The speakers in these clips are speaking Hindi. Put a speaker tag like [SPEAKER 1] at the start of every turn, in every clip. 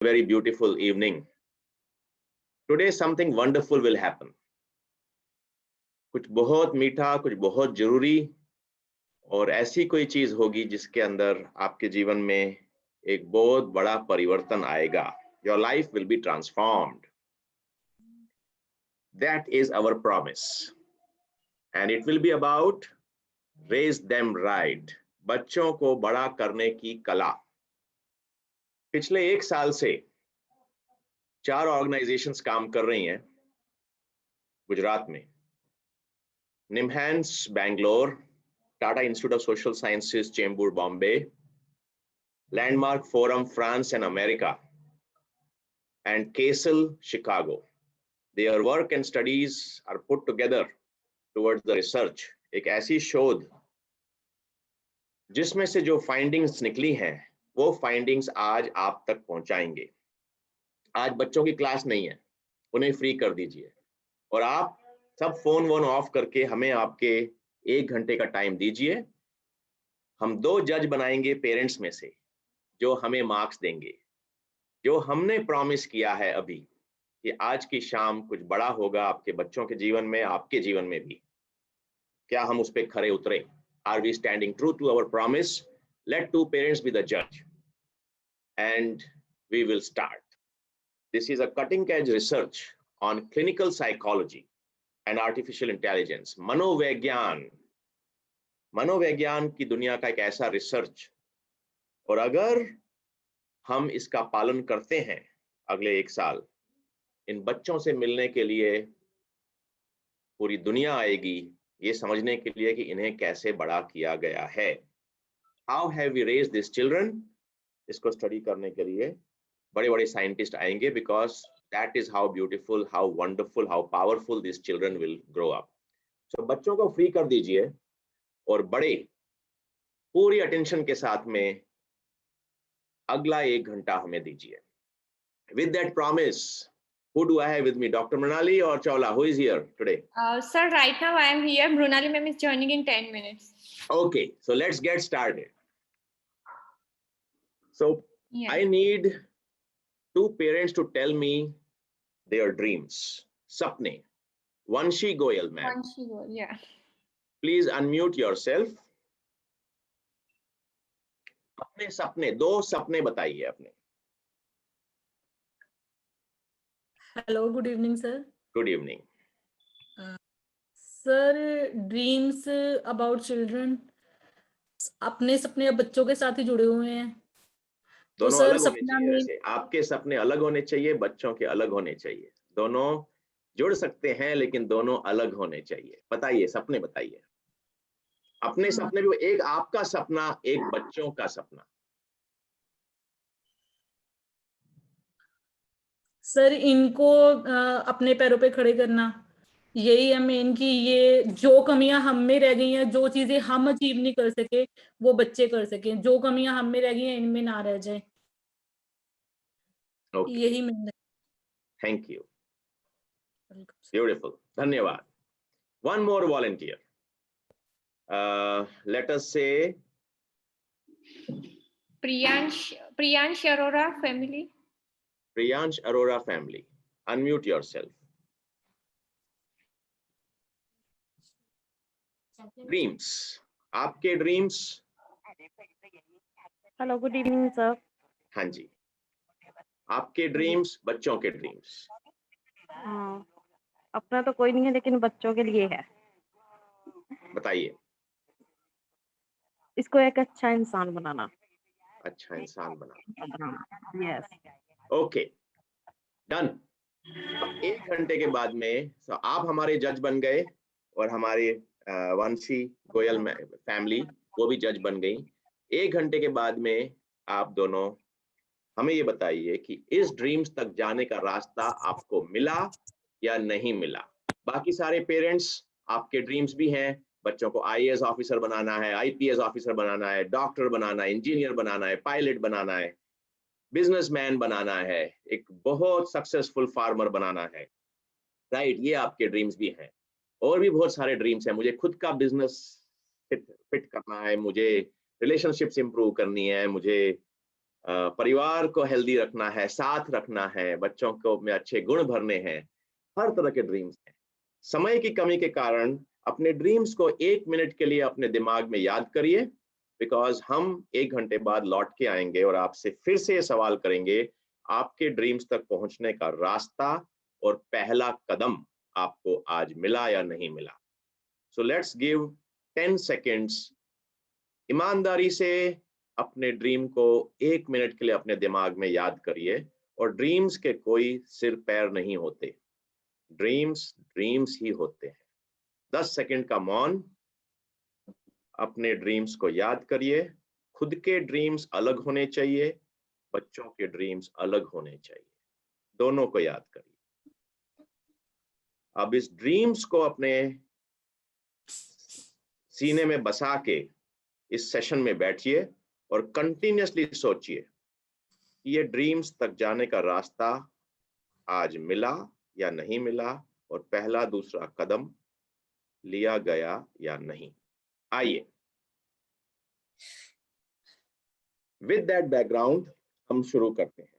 [SPEAKER 1] Very beautiful evening. Today something wonderful will happen. कुछ बहुत मीठा, कुछ बहुत जरूरी और ऐसी कोई चीज होगी जिसके अंदर आपके जीवन में एक बहुत बड़ा परिवर्तन आएगा. Your life will be transformed. That is our promise. And it will be about raise them right. बच्चों को बड़ा करने की कला. पिछले 1 साल से 4 ऑर्गेनाइजेशंस काम कर रही हैं गुजरात में. NIMHANS Bangalore, Tata institute of social sciences Chembur Bombay, landmark forum France and America, and Castle Chicago. Their work and studies are put together towards the research. एक ऐसी शोध जिसमें से जो फाइंडिंग्स निकली हैं वो फाइंडिंग्स आज आप तक पहुंचाएंगे. आज बच्चों की क्लास नहीं है, उन्हें फ्री कर दीजिए और आप सब फोन वोन ऑफ करके हमें आपके 1 घंटे का टाइम दीजिए. हम 2 जज बनाएंगे पेरेंट्स में से जो हमें मार्क्स देंगे. जो हमने प्रॉमिस किया है अभी कि आज की शाम कुछ बड़ा होगा आपके बच्चों के जीवन में, आपके जीवन में भी, क्या हम उस पर खरे उतरे? Are we standing true to our promise? Let 2 parents be the judge and we will start. This is a cutting edge research on clinical psychology and artificial intelligence. मनोविज्ञान की दुनिया का एक ऐसा रिसर्च, और अगर हम इसका पालन करते हैं अगले 1 साल, इन बच्चों से मिलने के लिए पूरी दुनिया आएगी ये समझने के लिए कि इन्हें कैसे बड़ा किया गया है. How have we raised these children? इसको स्टडी करने के लिए बड़े बड़े साइंटिस्ट आएंगे, because that is how beautiful, how wonderful, how powerful these children will grow up. So बच्चों को फ्री कर दीजिए और बड़े पूरी अटेंशन के साथ में अगला 1 घंटा हमें दीजिए. With that promise, who do I have with me? Dr. Mrinali or Chawla? Who is here today?
[SPEAKER 2] Sir, right now I am here. Mrinali ma'am is joining in 10 minutes.
[SPEAKER 1] Okay, so let's get started. So
[SPEAKER 2] Yeah.
[SPEAKER 1] I need 2 parents to tell me their dreams. Sapne. Vanshi Goyal, ma'am.
[SPEAKER 2] Vanshi Goyal, yeah.
[SPEAKER 1] Please unmute yourself. अपने सपने, 2 सपने बताइए अपने.
[SPEAKER 3] Hello, good evening, sir.
[SPEAKER 1] Good evening.
[SPEAKER 3] Sir, dreams about children. अपने सपने अब बच्चों के साथ ही जुड़े हुए हैं. तो
[SPEAKER 1] दोनों
[SPEAKER 3] सर
[SPEAKER 1] अलग होने
[SPEAKER 3] सपना
[SPEAKER 1] चाहिए.
[SPEAKER 3] में
[SPEAKER 1] वैसे आपके सपने अलग होने चाहिए, बच्चों के अलग होने चाहिए. दोनों जुड़ सकते हैं लेकिन दोनों अलग होने चाहिए. बताइए, सपने बताइए. अपने सपने भी, एक आपका सपना, एक बच्चों का सपना.
[SPEAKER 3] सर इनको अपने पैरों पे खड़े करना, यही है मेन की. ये जो कमियां हम में रह गई हैं, जो चीजें हम अचीव नहीं कर सके वो बच्चे कर सकें. जो कमियां हम में रह गई हैं इनमें ना रह जाए.
[SPEAKER 1] Okay.
[SPEAKER 3] यही मेन.
[SPEAKER 1] Thank you. Beautiful. धन्यवाद. One more volunteer. Let us say
[SPEAKER 2] Priyansh Arora family.
[SPEAKER 1] Priyansh Arora family. Unmute yourself. Dreams. आपके dreams.
[SPEAKER 4] Hello, good evening sir.
[SPEAKER 1] हाँ जी. आपके ड्रीम्स, बच्चों के ड्रीम्स.
[SPEAKER 4] अपना तो कोई नहीं है लेकिन बच्चों के लिए है.
[SPEAKER 1] बताइए.
[SPEAKER 4] इसको एक अच्छा इंसान बनाना.
[SPEAKER 1] अच्छा इंसान बनाना.
[SPEAKER 4] यस.
[SPEAKER 1] Okay, done. 1 घंटे के बाद में आप हमारे जज बन गए और हमारे वंशी गोयल फैमिली वो भी जज बन गई. 1 घंटे के बाद में आप दोनों हमें ये बताइए कि इस ड्रीम्स तक जाने का रास्ता आपको मिला या नहीं मिला. बाकी सारे पेरेंट्स, आपके ड्रीम्स भी हैं. बच्चों को आईएएस ऑफिसर बनाना है, आईपीएस ऑफिसर बनाना है, डॉक्टर बनाना है, इंजीनियर बनाना है, पायलट बनाना है, बिजनेसमैन बनाना है, एक बहुत सक्सेसफुल फार्मर बनाना है. राइट, ये आपके ड्रीम्स भी हैं. और भी बहुत सारे ड्रीम्स हैं. मुझे खुद का बिजनेस फिट करना है, मुझे रिलेशनशिप्स इंप्रूव करनी है, मुझे परिवार को हेल्दी रखना है, साथ रखना है, बच्चों को में अच्छे गुण भरने हैं, हर तरह के ड्रीम्स हैं। समय की कमी के कारण अपने ड्रीम्स को 1 मिनट के लिए अपने दिमाग में याद करिए, बिकॉज हम 1 घंटे बाद लौट के आएंगे और आपसे फिर से ये सवाल करेंगे, आपके ड्रीम्स तक पहुंचने का रास्ता और पहला कदम आपको आज मिला या नहीं मिला। So let's give 10 seconds. ईमानदारी से अपने ड्रीम को 1 मिनट के लिए अपने दिमाग में याद करिए। और ड्रीम्स के कोई सिर पैर नहीं होते, ड्रीम्स ड्रीम्स ही होते हैं। 10 सेकंड का मौन, अपने ड्रीम्स को याद करिए। खुद के ड्रीम्स अलग होने चाहिए, बच्चों के ड्रीम्स अलग होने चाहिए, दोनों को याद करिए। अब इस ड्रीम्स को अपने सीने में बसा के इस सेशन में बैठिए और कंटिन्यूअसली सोचिए कि ये ड्रीम्स तक जाने का रास्ता आज मिला या नहीं मिला, और पहला दूसरा कदम लिया गया या नहीं। आइए, विद दैट बैकग्राउंड हम शुरू करते हैं।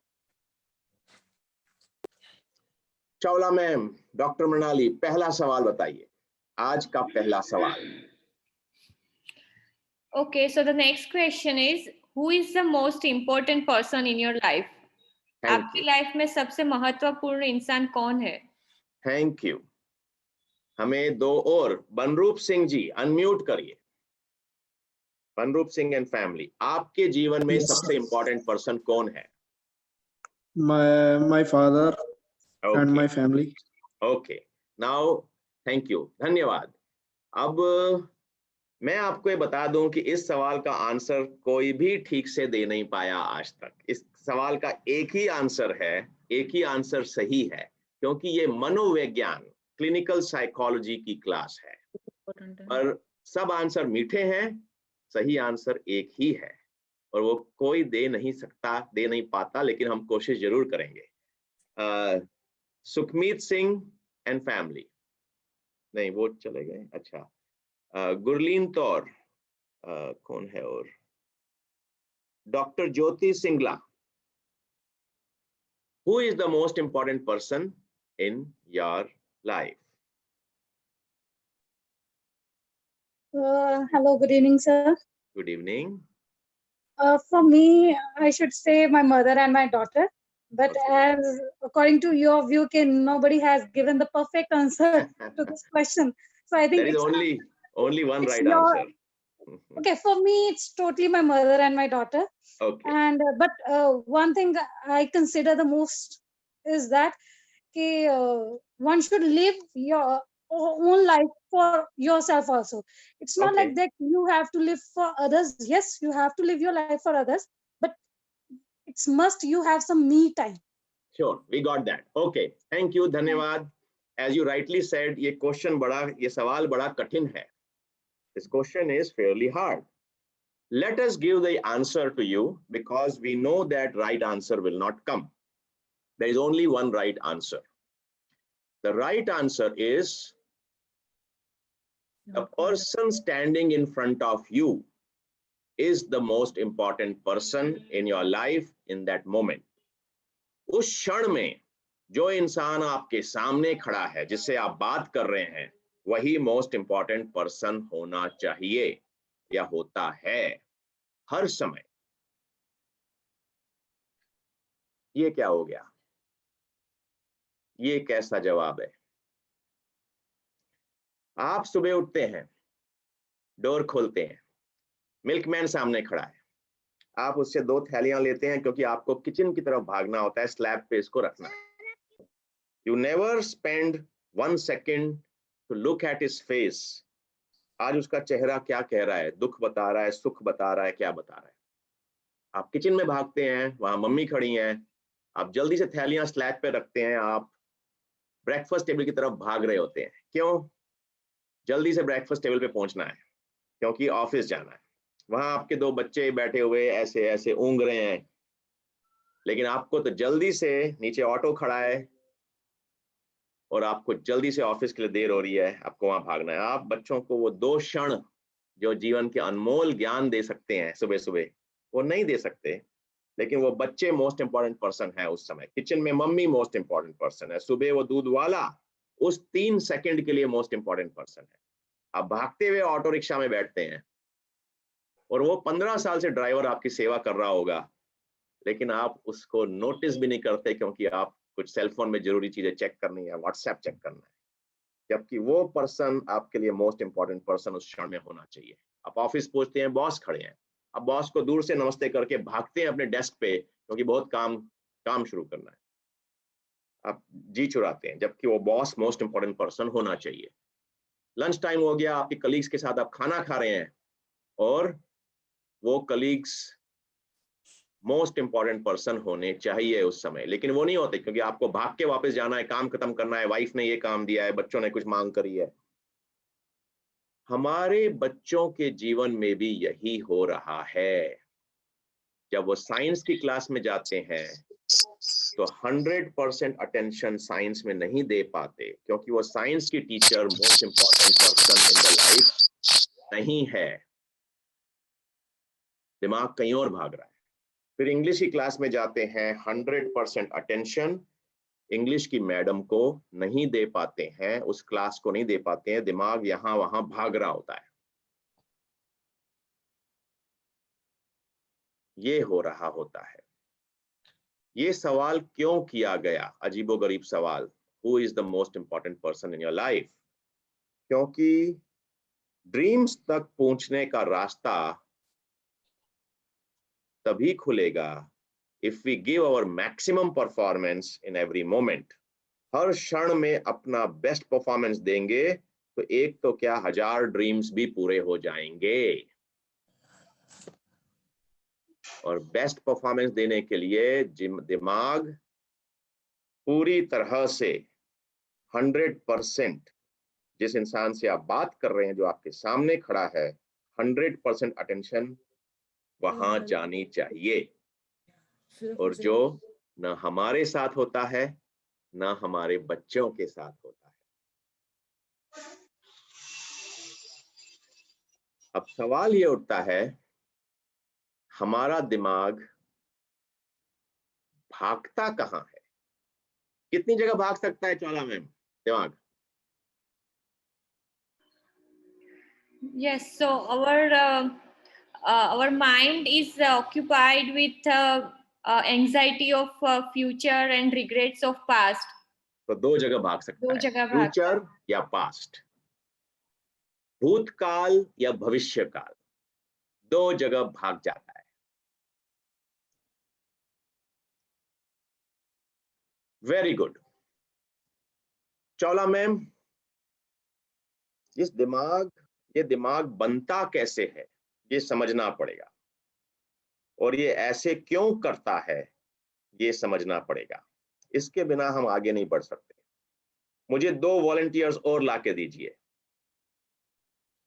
[SPEAKER 1] चावला मैम, डॉक्टर मृणाली, पहला सवाल बताइए, आज का पहला सवाल।
[SPEAKER 2] Okay, so the next question is, who is the most important person in your life? आपकी लाइफ में सबसे महत्वपूर्ण इंसान कौन है?
[SPEAKER 1] Thank you. हमें दो और, बनरूप सिंह जी अनम्यूट करिए। बनरूप सिंह एंड फैमिली, आपके जीवन में सबसे इंपॉर्टेंट पर्सन कौन है?
[SPEAKER 5] My father and my family.
[SPEAKER 1] Okay, now thank you, धन्यवाद। अब मैं आपको ये बता दूं कि इस सवाल का आंसर कोई भी ठीक से दे नहीं पाया आज तक। इस सवाल का एक ही आंसर है, एक ही आंसर सही है, क्योंकि ये मनोविज्ञान, क्लिनिकल साइकोलॉजी की क्लास है। पर सब आंसर मीठे हैं, सही आंसर एक ही है और वो कोई दे नहीं सकता, दे नहीं पाता, लेकिन हम कोशिश जरूर करेंगे। सुखमीत सिंह एंड फैमिली, नहीं वो चले गए। अच्छा, गुरलीन तौर, कौन है और? Doctor Jyoti Singla, who is the most important person in your life?
[SPEAKER 6] Hello, good evening, sir.
[SPEAKER 1] Good evening.
[SPEAKER 6] For me, I should say my mother and my daughter. But
[SPEAKER 1] Okay.
[SPEAKER 6] as according to your view, nobody has given the perfect answer to this question. So I think
[SPEAKER 1] There is
[SPEAKER 6] it's
[SPEAKER 1] only one
[SPEAKER 6] it's
[SPEAKER 1] right
[SPEAKER 6] your-
[SPEAKER 1] answer.
[SPEAKER 6] okay. For me, it's totally my mother and my daughter.
[SPEAKER 1] Okay.
[SPEAKER 6] And but one thing I consider the most is that one should live your own life for yourself also. It's not
[SPEAKER 1] Okay.
[SPEAKER 6] like that you have to live for others. Yes, you have to live your life for others, but it's must you have some me time.
[SPEAKER 1] Sure, we got that. Okay, thank you, धन्यवाद। As you rightly said, ये सवाल बड़ा कठिन है। This question is fairly hard. Let us give the answer to you because we know that right answer will not come. There is only one right answer. The right answer is the person standing in front of you is the most important person in your life in that moment. उस क्षण में जो इंसान आपके सामने खड़ा है, जिससे आप बात कर रहे हैं, वही मोस्ट इंपॉर्टेंट पर्सन होना चाहिए या होता है हर समय। ये क्या हो गया? ये कैसा जवाब है? आप सुबह उठते हैं, डोर खोलते हैं, मिल्कमैन सामने खड़ा है, आप उससे 2 थैलियां लेते हैं क्योंकि आपको किचन की तरफ भागना होता है, स्लैब पे इसको रखना है। You never spend 1 second to look at his face. आज उसका चेहरा क्या कह रहा है, दुख बता रहा है, सुख बता रहा है, क्या बता रहा है? आप किचन में भागते हैं, वहां मम्मी खड़ी हैं, आप जल्दी से थैलियां स्लैब पे रखते हैं, आप ब्रेकफास्ट टेबल की तरफ भाग रहे होते हैं। क्यों? जल्दी से ब्रेकफास्ट टेबल पे पहुंचना है, क्योंकि ऑफिस जाना है। वहां आपके 2 बच्चे बैठे हुए ऐसे ऐसे ऊँग रहे हैं, लेकिन आपको तो जल्दी से, नीचे ऑटो खड़ा है और आपको जल्दी से ऑफिस के लिए देर हो रही है, आपको वहां भागना है। आप बच्चों को वो 2 क्षण जो जीवन के अनमोल ज्ञान दे सकते हैं सुबह सुबह, वो नहीं दे सकते, लेकिन वो बच्चे मोस्ट इंपॉर्टेंट पर्सन है उस समय। किचन में मम्मी मोस्ट इंपॉर्टेंट पर्सन है, सुबह वो दूध वाला उस 3 सेकंड के लिए मोस्ट इंपॉर्टेंट पर्सन है। आप भागते हुए ऑटो रिक्शा में बैठते हैं और वो 15 साल से ड्राइवर आपकी सेवा कर रहा होगा, लेकिन आप उसको नोटिस भी नहीं करते क्योंकि आप कुछ सेलफोन में जरूरी चीजें चेक करनी है, व्हाट्सएप चेक करना है, जबकि वो पर्सन आपके लिए मोस्ट इंपॉर्टेंट पर्सन उस क्षण में होना चाहिए। आप ऑफिस पहुंचते हैं, बॉस खड़े हैं, आप बॉस को दूर से नमस्ते करके भागते हैं अपने डेस्क पे क्योंकि बहुत काम शुरू करना है, आप जी चुराते हैं, जबकि वो बॉस मोस्ट इंपॉर्टेंट पर्सन होना चाहिए। लंच टाइम हो गया, आपके कलीग्स के साथ आप खाना खा रहे हैं और वो कलीग्स मोस्ट इंपॉर्टेंट पर्सन होने चाहिए उस समय, लेकिन वो नहीं होते क्योंकि आपको भाग के वापस जाना है, काम खत्म करना है, वाइफ ने ये काम दिया है, बच्चों ने कुछ मांग करी है। हमारे बच्चों के जीवन में भी यही हो रहा है। जब वो साइंस की क्लास में जाते हैं तो 100% अटेंशन साइंस में नहीं दे पाते क्योंकि वो साइंस की teacher most important person in the life नहीं है, दिमाग कहीं और भाग रहा है। फिर इंग्लिश की क्लास में जाते हैं, 100% अटेंशन इंग्लिश की मैडम को नहीं दे पाते हैं, उस क्लास को नहीं दे पाते हैं, दिमाग यहां वहां भाग रहा होता है। ये हो रहा होता है। ये सवाल क्यों किया गया, अजीबोगरीब सवाल, who is the most important person in your life? क्योंकि ड्रीम्स तक पहुंचने का रास्ता तभी खुलेगा if we give our maximum performance in every moment। हर क्षण में अपना बेस्ट परफॉर्मेंस देंगे तो एक तो क्या 1000 ड्रीम्स भी पूरे हो जाएंगे। और बेस्ट परफॉर्मेंस देने के लिए दिमाग पूरी तरह से 100%, जिस इंसान से आप बात कर रहे हैं, जो आपके सामने खड़ा है, 100% अटेंशन वहां जानी चाहिए। और जो न हमारे साथ होता है न हमारे बच्चों के साथ होता है। अब सवाल ये उठता है, हमारा दिमाग भागता कहाँ है? कितनी जगह भाग सकता है ज्वाला मैम दिमाग?
[SPEAKER 2] Yes, so our mind is occupied with anxiety of future and regrets of past.
[SPEAKER 1] तो 2 जगह भाग सकता है, फ्यूचर या पास्ट, भूतकाल या भविष्य काल, 2 जगह भाग जाता है। वेरी गुड चौला मैम, ये दिमाग बनता कैसे है ये समझना पड़ेगा, और ये ऐसे क्यों करता है ये समझना पड़ेगा। इसके बिना हम आगे नहीं बढ़ सकते। मुझे 2 वॉलंटियर्स और लाके दीजिए,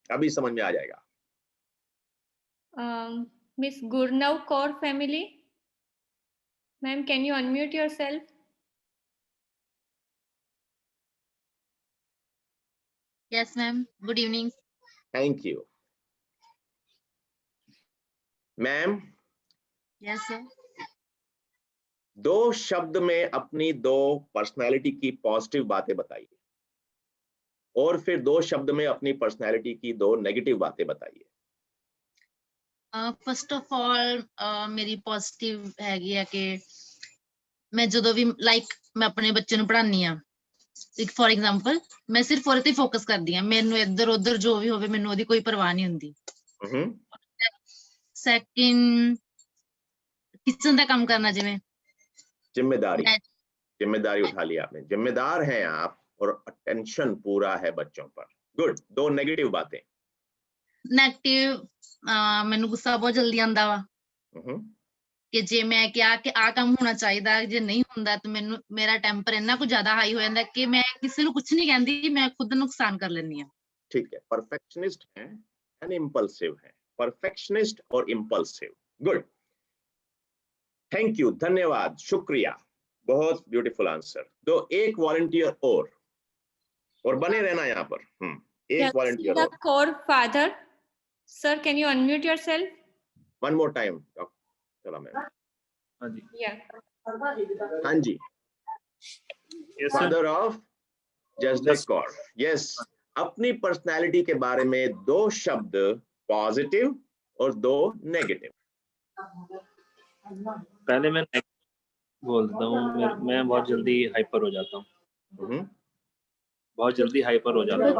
[SPEAKER 1] अभी समझ में आ जाएगा।
[SPEAKER 2] Miss Gurnav Kaur family, ma'am, can you unmute yourself?
[SPEAKER 7] Yes, ma'am. Good evening.
[SPEAKER 1] Thank you ma'am.
[SPEAKER 7] Yes, sir.
[SPEAKER 1] 2 शब्द में अपनी 2 पर्सनालिटी की पॉजिटिव बातें बताइए और फिर 2 शब्द में अपनी पर्सनालिटी की 2 नेगेटिव बातें बताइए।
[SPEAKER 7] फर्स्ट ऑफ ऑल मेरी पॉजिटिव हैगी है कि मैं ਜਦੋਂ ਵੀ मैं अपने बच्चे ਨੂੰ ਪੜ੍ਹਾਉਂਦੀ ਆ, ਫॉर एग्जांपल मैं सिर्फ ਉਹਦੇ ਤੇ ਫੋਕਸ ਕਰਦੀ ਆ, ਮੈਨੂੰ ਇੱਧਰ ਉੱਧਰ ਜੋ ਵੀ ਹੋਵੇ ਮੈਨੂੰ ਉਹਦੀ ਕੋਈ ਪਰਵਾਹ ਨਹੀਂ ਹੁੰਦੀ। ਸੈਕਿੰਡ किचन का काम करना, जिਵੇਂ
[SPEAKER 1] जिम्मेदारी उठा लिया आपने, जिम्मेदार हैं आप और अटेंशन पूरा है बच्चों पर। गुड। 2 नेगेटिव बातें।
[SPEAKER 7] नेगेटिव मैनू गुस्सा बहुत जल्दी आंदा वा कि जे मैं क्या कि आ काम होना चाहिए, जे नहीं हुंदा तो मैनू मेरा टेंपर इन्ना कुछ ज्यादा हाई हो जांदा कि मैं किसी नू कुछ नहीं कहंदी, मैं खुद नुकसान कर लेनी है।
[SPEAKER 1] ठीक है, परफेक्शनिस्ट हैं एंड इंपल्सिव हैं, परफेक्शनिस्ट और इंपल्सिव। गुड, थैंक यू, धन्यवाद, शुक्रिया, बहुत ब्यूटीफुल आंसर। तो एक वॉलंटियर और बने रहना यहाँ पर। एक वॉलंटियर और।
[SPEAKER 2] Kaur father, sir, can you unmute yourself?
[SPEAKER 1] One more time, चला मैम।
[SPEAKER 8] हाँ जी।
[SPEAKER 1] हाँ जी,
[SPEAKER 8] Yes, sir.
[SPEAKER 1] Father of Jasdev Kaur. Yes, अपनी पर्सनालिटी के बारे में 2 शब्द पॉजिटिव और 2 नेगेटिव।
[SPEAKER 8] पहले मैं बोल देता हूँ, मैं बहुत जल्दी हाइपर हो जाता हूँ। बहुत जल्दी हाइपर हो जाता हूँ।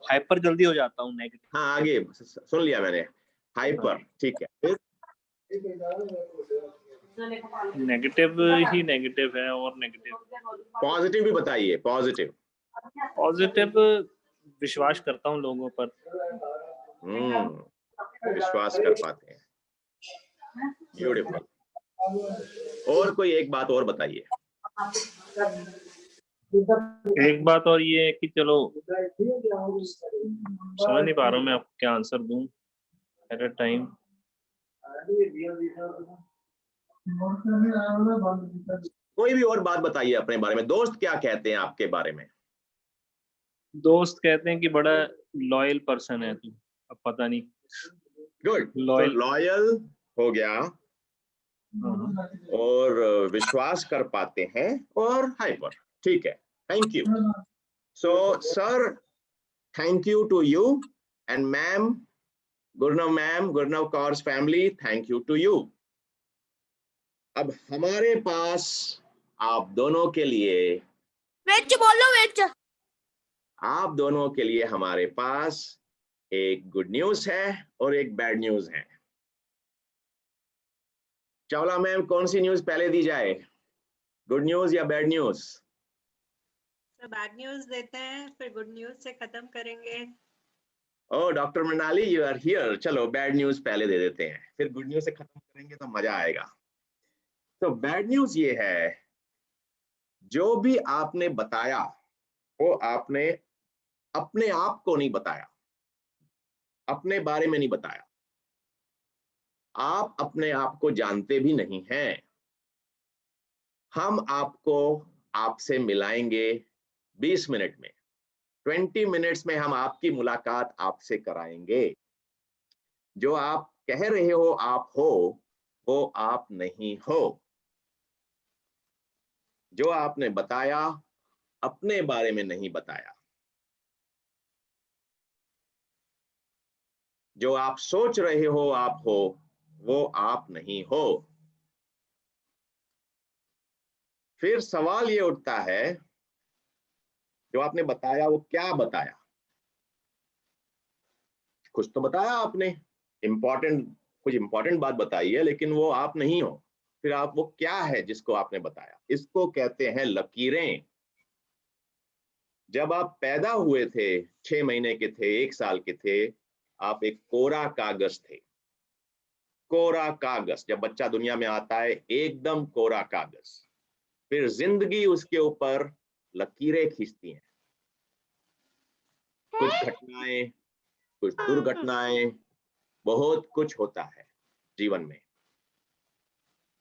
[SPEAKER 8] हाइपर जल्दी हो जाता हूँ, नेगेटिव।
[SPEAKER 1] हाँ, आगे सुन लिया मैंने, हाइपर, ठीक है। फिर
[SPEAKER 8] नेगेटिव ही नेगेटिव है, और नेगेटिव।
[SPEAKER 1] पॉजिटिव भी बताइए। पॉजिटिव
[SPEAKER 8] विश्वास करता हूँ लोगों पर।
[SPEAKER 1] विश्वास कर पाते हैं, ब्यूटीफुल। और कोई एक बात और बताइए।
[SPEAKER 8] एक बात और ये है कि चलो, समझ नहीं पा रहा हूँ मैं आपको क्या आंसर दूं एट अ टाइम।
[SPEAKER 1] कोई भी और बात बताइए अपने बारे में। दोस्त क्या कहते हैं आपके बारे में?
[SPEAKER 8] दोस्त कहते हैं कि बड़ा लॉयल पर्सन है तू। अब पता नहीं।
[SPEAKER 1] गुड, लॉयल हो गया, और विश्वास कर पाते हैं, और हाइपर, ठीक है। Thank you. So sir, thank you to you, and ma'am, Gurnav Kaur's family, thank you to you. अब हमारे पास आप दोनों के लिए, आप दोनों के लिए हमारे पास एक गुड न्यूज है और एक बैड न्यूज है। चावला मैम, कौन सी न्यूज पहले दी जाए, गुड न्यूज या बैड न्यूज?
[SPEAKER 9] बैड न्यूज देते हैं, फिर गुड न्यूज से खत्म करेंगे।
[SPEAKER 1] Oh, doctor Mrinali, you are here. चलो बैड न्यूज पहले दे देते हैं, फिर गुड न्यूज से खत्म करेंगे तो मजा आएगा। तो बैड न्यूज ये है, जो भी आपने बताया वो आपने अपने आप को नहीं बताया, अपने बारे में नहीं बताया। आप अपने आप को जानते भी नहीं हैं। हम आपको आपसे मिलाएंगे 20 मिनट में, 20 मिनट्स में हम आपकी मुलाकात आपसे कराएंगे। जो आप कह रहे हो आप हो, वो आप नहीं हो। जो आपने बताया अपने बारे में नहीं बताया। जो आप सोच रहे हो आप हो, वो आप नहीं हो। फिर सवाल ये उठता है, जो आपने बताया वो क्या बताया? कुछ तो बताया आपने, कुछ इंपॉर्टेंट बात बताई है, लेकिन वो आप नहीं हो। फिर आप वो क्या है जिसको आपने बताया? इसको कहते हैं लकीरें। जब आप पैदा हुए थे, 6 महीने के थे, 1 साल के थे, आप एक कोरा कागज थे। कोरा कागज, जब बच्चा दुनिया में आता है, एकदम कोरा कागज। फिर जिंदगी उसके ऊपर लकीरें खींचती हैं। कुछ घटनाएं, कुछ दुर्घटनाएं, बहुत कुछ होता है जीवन में।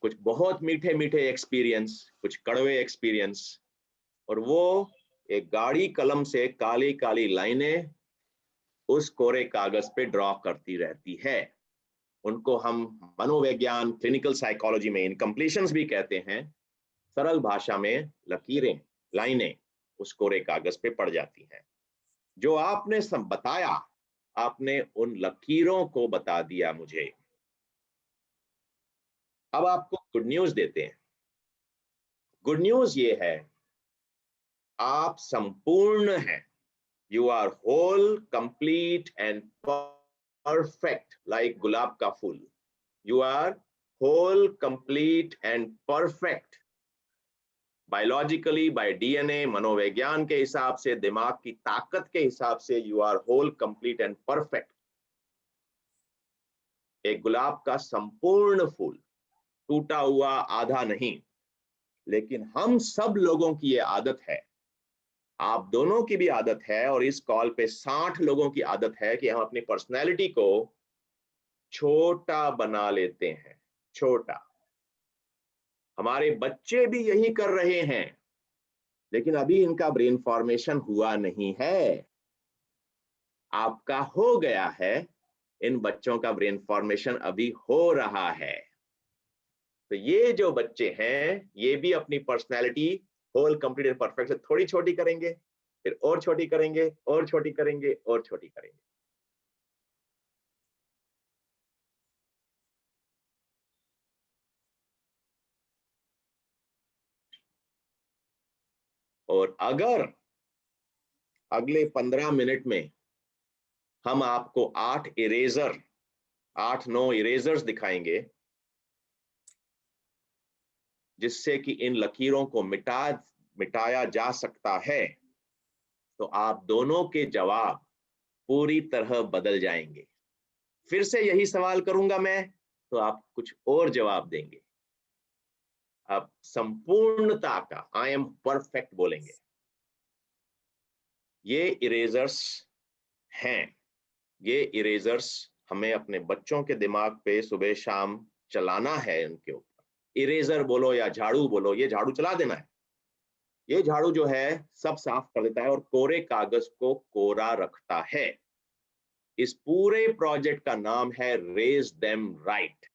[SPEAKER 1] कुछ बहुत मीठे मीठे एक्सपीरियंस, कुछ कड़वे एक्सपीरियंस, और वो एक गाढ़ी कलम से काली काली लाइनें उस कोरे कागज पे ड्रॉ करती रहती है। उनको हम मनोविज्ञान, क्लिनिकल साइकोलॉजी में इनकम्प्लीशंस भी कहते हैं। सरल भाषा में लकीरें, लाइनें उस कोरे कागज पे पड़ जाती हैं। जो आपने सब बताया, आपने उन लकीरों को बता दिया मुझे। अब आपको गुड न्यूज देते हैं। गुड न्यूज ये है, आप संपूर्ण हैं। You are whole, complete and perfect, like गुलाब का फूल। You are whole, complete and perfect. Biologically, by DNA, मनोविज्ञान के हिसाब से, दिमाग की ताकत के हिसाब से, you are whole, complete and perfect. एक गुलाब का संपूर्ण फूल, टूटा हुआ, आधा नहीं। लेकिन हम सब लोगों की ये आदत है, आप दोनों की भी आदत है, और इस कॉल पे 60 लोगों की आदत है कि हम अपनी पर्सनैलिटी को छोटा बना लेते हैं। छोटा। हमारे बच्चे भी यही कर रहे हैं, लेकिन अभी इनका ब्रेन फॉर्मेशन हुआ नहीं है। आपका हो गया है, इन बच्चों का ब्रेन फॉर्मेशन अभी हो रहा है। तो ये जो बच्चे हैं ये भी अपनी personality whole complete and perfect से थोड़ी छोटी करेंगे, फिर और छोटी करेंगे, और छोटी करेंगे, और छोटी करेंगे। और अगर अगले 15 मिनट में हम आपको 8-9 इरेजर्स दिखाएंगे जिससे कि इन लकीरों को मिटाया जा सकता है, तो आप दोनों के जवाब पूरी तरह बदल जाएंगे। फिर से यही सवाल करूंगा मैं, तो आप कुछ और जवाब देंगे। आप संपूर्णता का आई एम परफेक्ट बोलेंगे। ये इरेजर्स हैं, ये इरेजर्स हमें अपने बच्चों के दिमाग पे सुबह शाम चलाना है। उनके ऊपर इरेजर बोलो या झाड़ू बोलो, ये झाड़ू चला देना है। ये झाड़ू जो है सब साफ कर देता है और कोरे कागज को कोरा रखता है। इस पूरे प्रोजेक्ट का नाम है रेज देम राइट।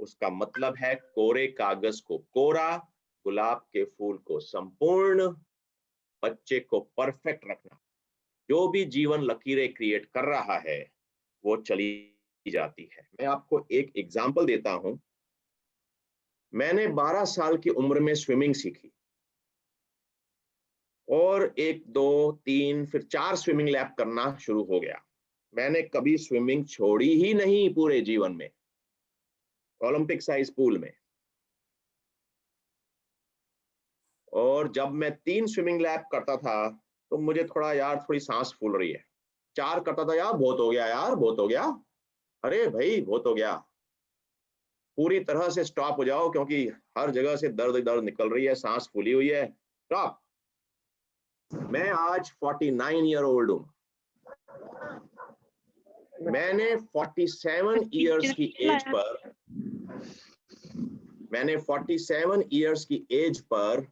[SPEAKER 1] उसका मतलब है कोरे कागज को कोरा, गुलाब के फूल को संपूर्ण, बच्चे को परफेक्ट रखना। जो भी जीवन लकीरें क्रिएट कर रहा है वो चली जाती है। मैं आपको एक एग्जांपल देता हूं। मैंने 12 साल की उम्र में स्विमिंग सीखी और 1, 2, 3 फिर 4 स्विमिंग लैप करना शुरू हो गया। मैंने कभी स्विमिंग छोड़ी ही नहीं पूरे जीवन में, ओलंपिक साइज पूल में। और जब मैं 3 स्विमिंग लैप करता था तो मुझे थोड़ी सांस फूल रही है। 4 करता था, यार बहुत हो गया, यार बहुत हो गया, अरे भाई बहुत हो गया, पूरी तरह से स्टॉप हो जाओ क्योंकि हर जगह से दर्द निकल रही है, सांस फूली हुई है, स्टॉप। मैं आज 49 ईयर ओल्ड हूं। मैंने 47 इयर्स की एज पर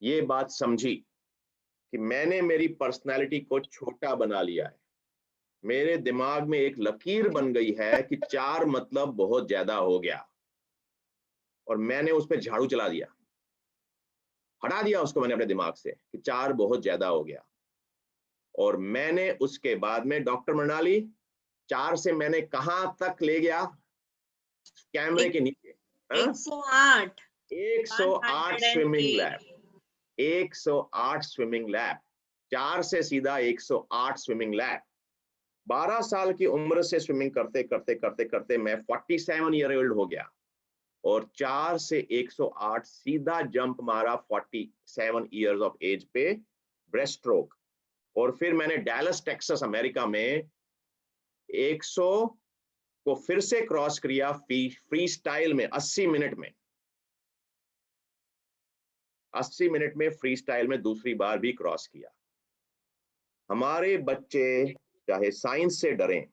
[SPEAKER 1] ये बात समझी कि मैंने मेरी पर्सनालिटी को छोटा बना लिया है। मेरे दिमाग में एक लकीर बन गई है कि 4 मतलब बहुत ज्यादा हो गया, और मैंने उस पर झाड़ू चला दिया, हटा दिया उसको मैंने अपने दिमाग से कि 4 बहुत ज्यादा हो गया। और मैंने उसके बाद में डॉक्टर मृणाली 4 से मैंने कहां तक ले गया? कैमरे के नीचे 108 स्विमिंग लैप, 108 स्विमिंग लैप, 4 से सीधा 108 स्विमिंग लैप। 12 साल की उम्र से स्विमिंग करते करते करते करते मैं 47 ईयर ओल्ड हो गया और 4 से 108 सीधा जंप मारा 47 इयर्स ऑफ एज पे ब्रेस्ट स्ट्रोक। और फिर मैंने डैलस टेक्सास अमेरिका में 100 को फिर से क्रॉस किया फ्री स्टाइल में 80 मिनट में। 80 मिनट में फ्री स्टाइल में दूसरी बार भी क्रॉस किया। हमारे बच्चे चाहे साइंस से डरें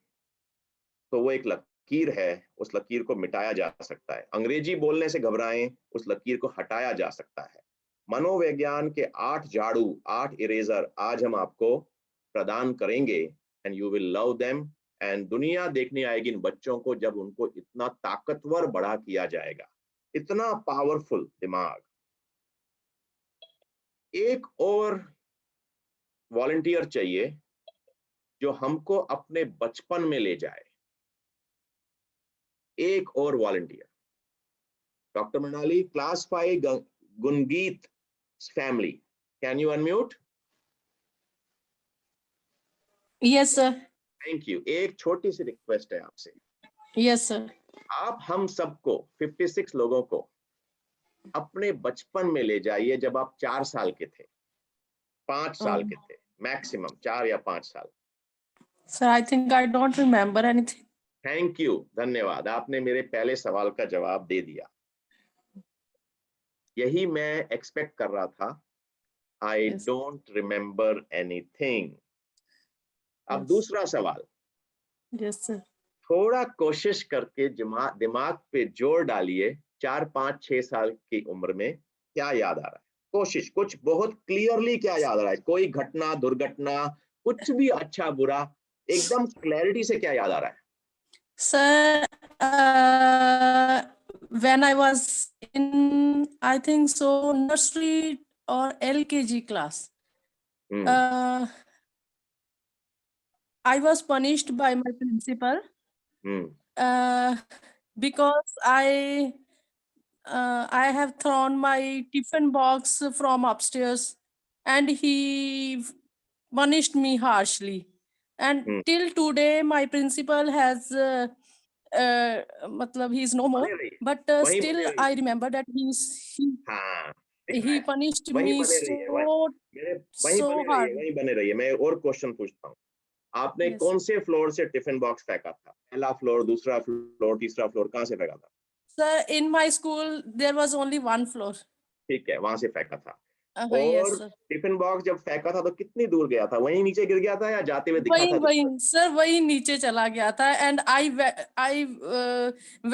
[SPEAKER 1] तो वो एक लकीर है, उस लकीर को मिटाया जा सकता है। अंग्रेजी बोलने से घबराएं, उस लकीर को हटाया जा सकता है। मनोविज्ञान के 8 झाड़ू, 8 इरेजर आज हम आपको प्रदान करेंगे and you will love them. And दुनिया देखने आएगी इन बच्चों को जब उनको इतना ताकतवर बड़ा किया जाएगा, इतना पावरफुल दिमाग। एक और वॉलंटियर चाहिए जो हमको अपने बचपन में ले जाए। एक और volunteer, doctor Mrinali, class 5 Gungeet family, can you unmute?
[SPEAKER 10] Yes sir.
[SPEAKER 1] Thank you. एक छोटी सी रिक्वेस्ट है आपसे।
[SPEAKER 10] Yes sir.
[SPEAKER 1] आप हम सबको 56 लोगों को अपने बचपन में ले जाइए जब आप 4 साल के थे, 5 साल के थे मैक्सिमम, 4 या 5 साल।
[SPEAKER 10] Sir I think I don't remember anything.
[SPEAKER 1] Thank you, धन्यवाद, आपने मेरे पहले सवाल का जवाब दे दिया। यही मैं एक्सपेक्ट कर रहा था। I don't remember anything. अब दूसरा सवाल।
[SPEAKER 10] Yes sir.
[SPEAKER 1] थोड़ा कोशिश करके दिमाग पे जोर डालिए, 4, 5, 6 साल की उम्र में क्या याद आ रहा है? कोशिश, कुछ बहुत क्लियरली क्या याद आ रहा है? कोई घटना, दुर्घटना, कुछ भी अच्छा बुरा, एकदम क्लैरिटी से क्या याद आ रहा है?
[SPEAKER 10] Sir when I was in, I think so, nursery or LKG class, I was punished by my principal because I have thrown my tiffin box from upstairs, and he punished me harshly. And till today, my principal has, matlab, he's no more, but still I remember that he punished me so hard.
[SPEAKER 1] वहीं बने रहिए, मैं और क्वेश्चन पूछता हूँ। आपने कौन से फ्लोर से टिफिन बॉक्स फेंका था? पहला फ्लोर, दूसरा फ्लोर, तीसरा फ्लोर, कहाँ से फेंका था?
[SPEAKER 10] Sir, in my school there was only one floor.
[SPEAKER 1] ठीक है, वहां से फेंका था।
[SPEAKER 10] Yes,
[SPEAKER 1] और
[SPEAKER 10] sir.
[SPEAKER 1] टिफिन बॉक्स जब फेंका था तो कितनी दूर गया था? वहीं नीचे गिर गया था या जाते हुए दिखा था?
[SPEAKER 10] वही सर, वही नीचे चला गया था, and I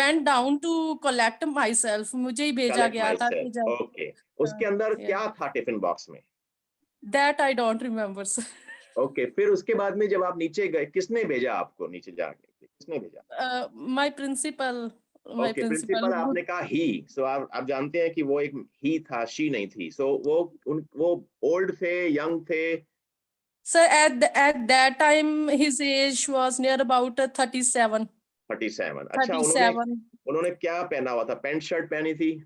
[SPEAKER 10] went down to collect myself, मुझे ही भेजा गया था।
[SPEAKER 1] ओके, उसके अंदर क्या था टिफिन बॉक्स में?
[SPEAKER 10] That I don't remember sir.
[SPEAKER 1] Okay, फिर उसके बाद में जब आप नीचे गए, किसने भेजा आपको नीचे जाने? किसने भेजा?
[SPEAKER 10] My principal.
[SPEAKER 1] ओके, प्रिंसिपल आपने कहा ही, सो आप जानते हैं कि वो एक ही था, शी नहीं थी। सो वो ओल्ड थे, यंग थे?
[SPEAKER 10] Sir, at that time his age was near about 37.
[SPEAKER 1] 37। अच्छा, उन्होंने क्या पहना हुआ था? पैंट शर्ट पहनी थी?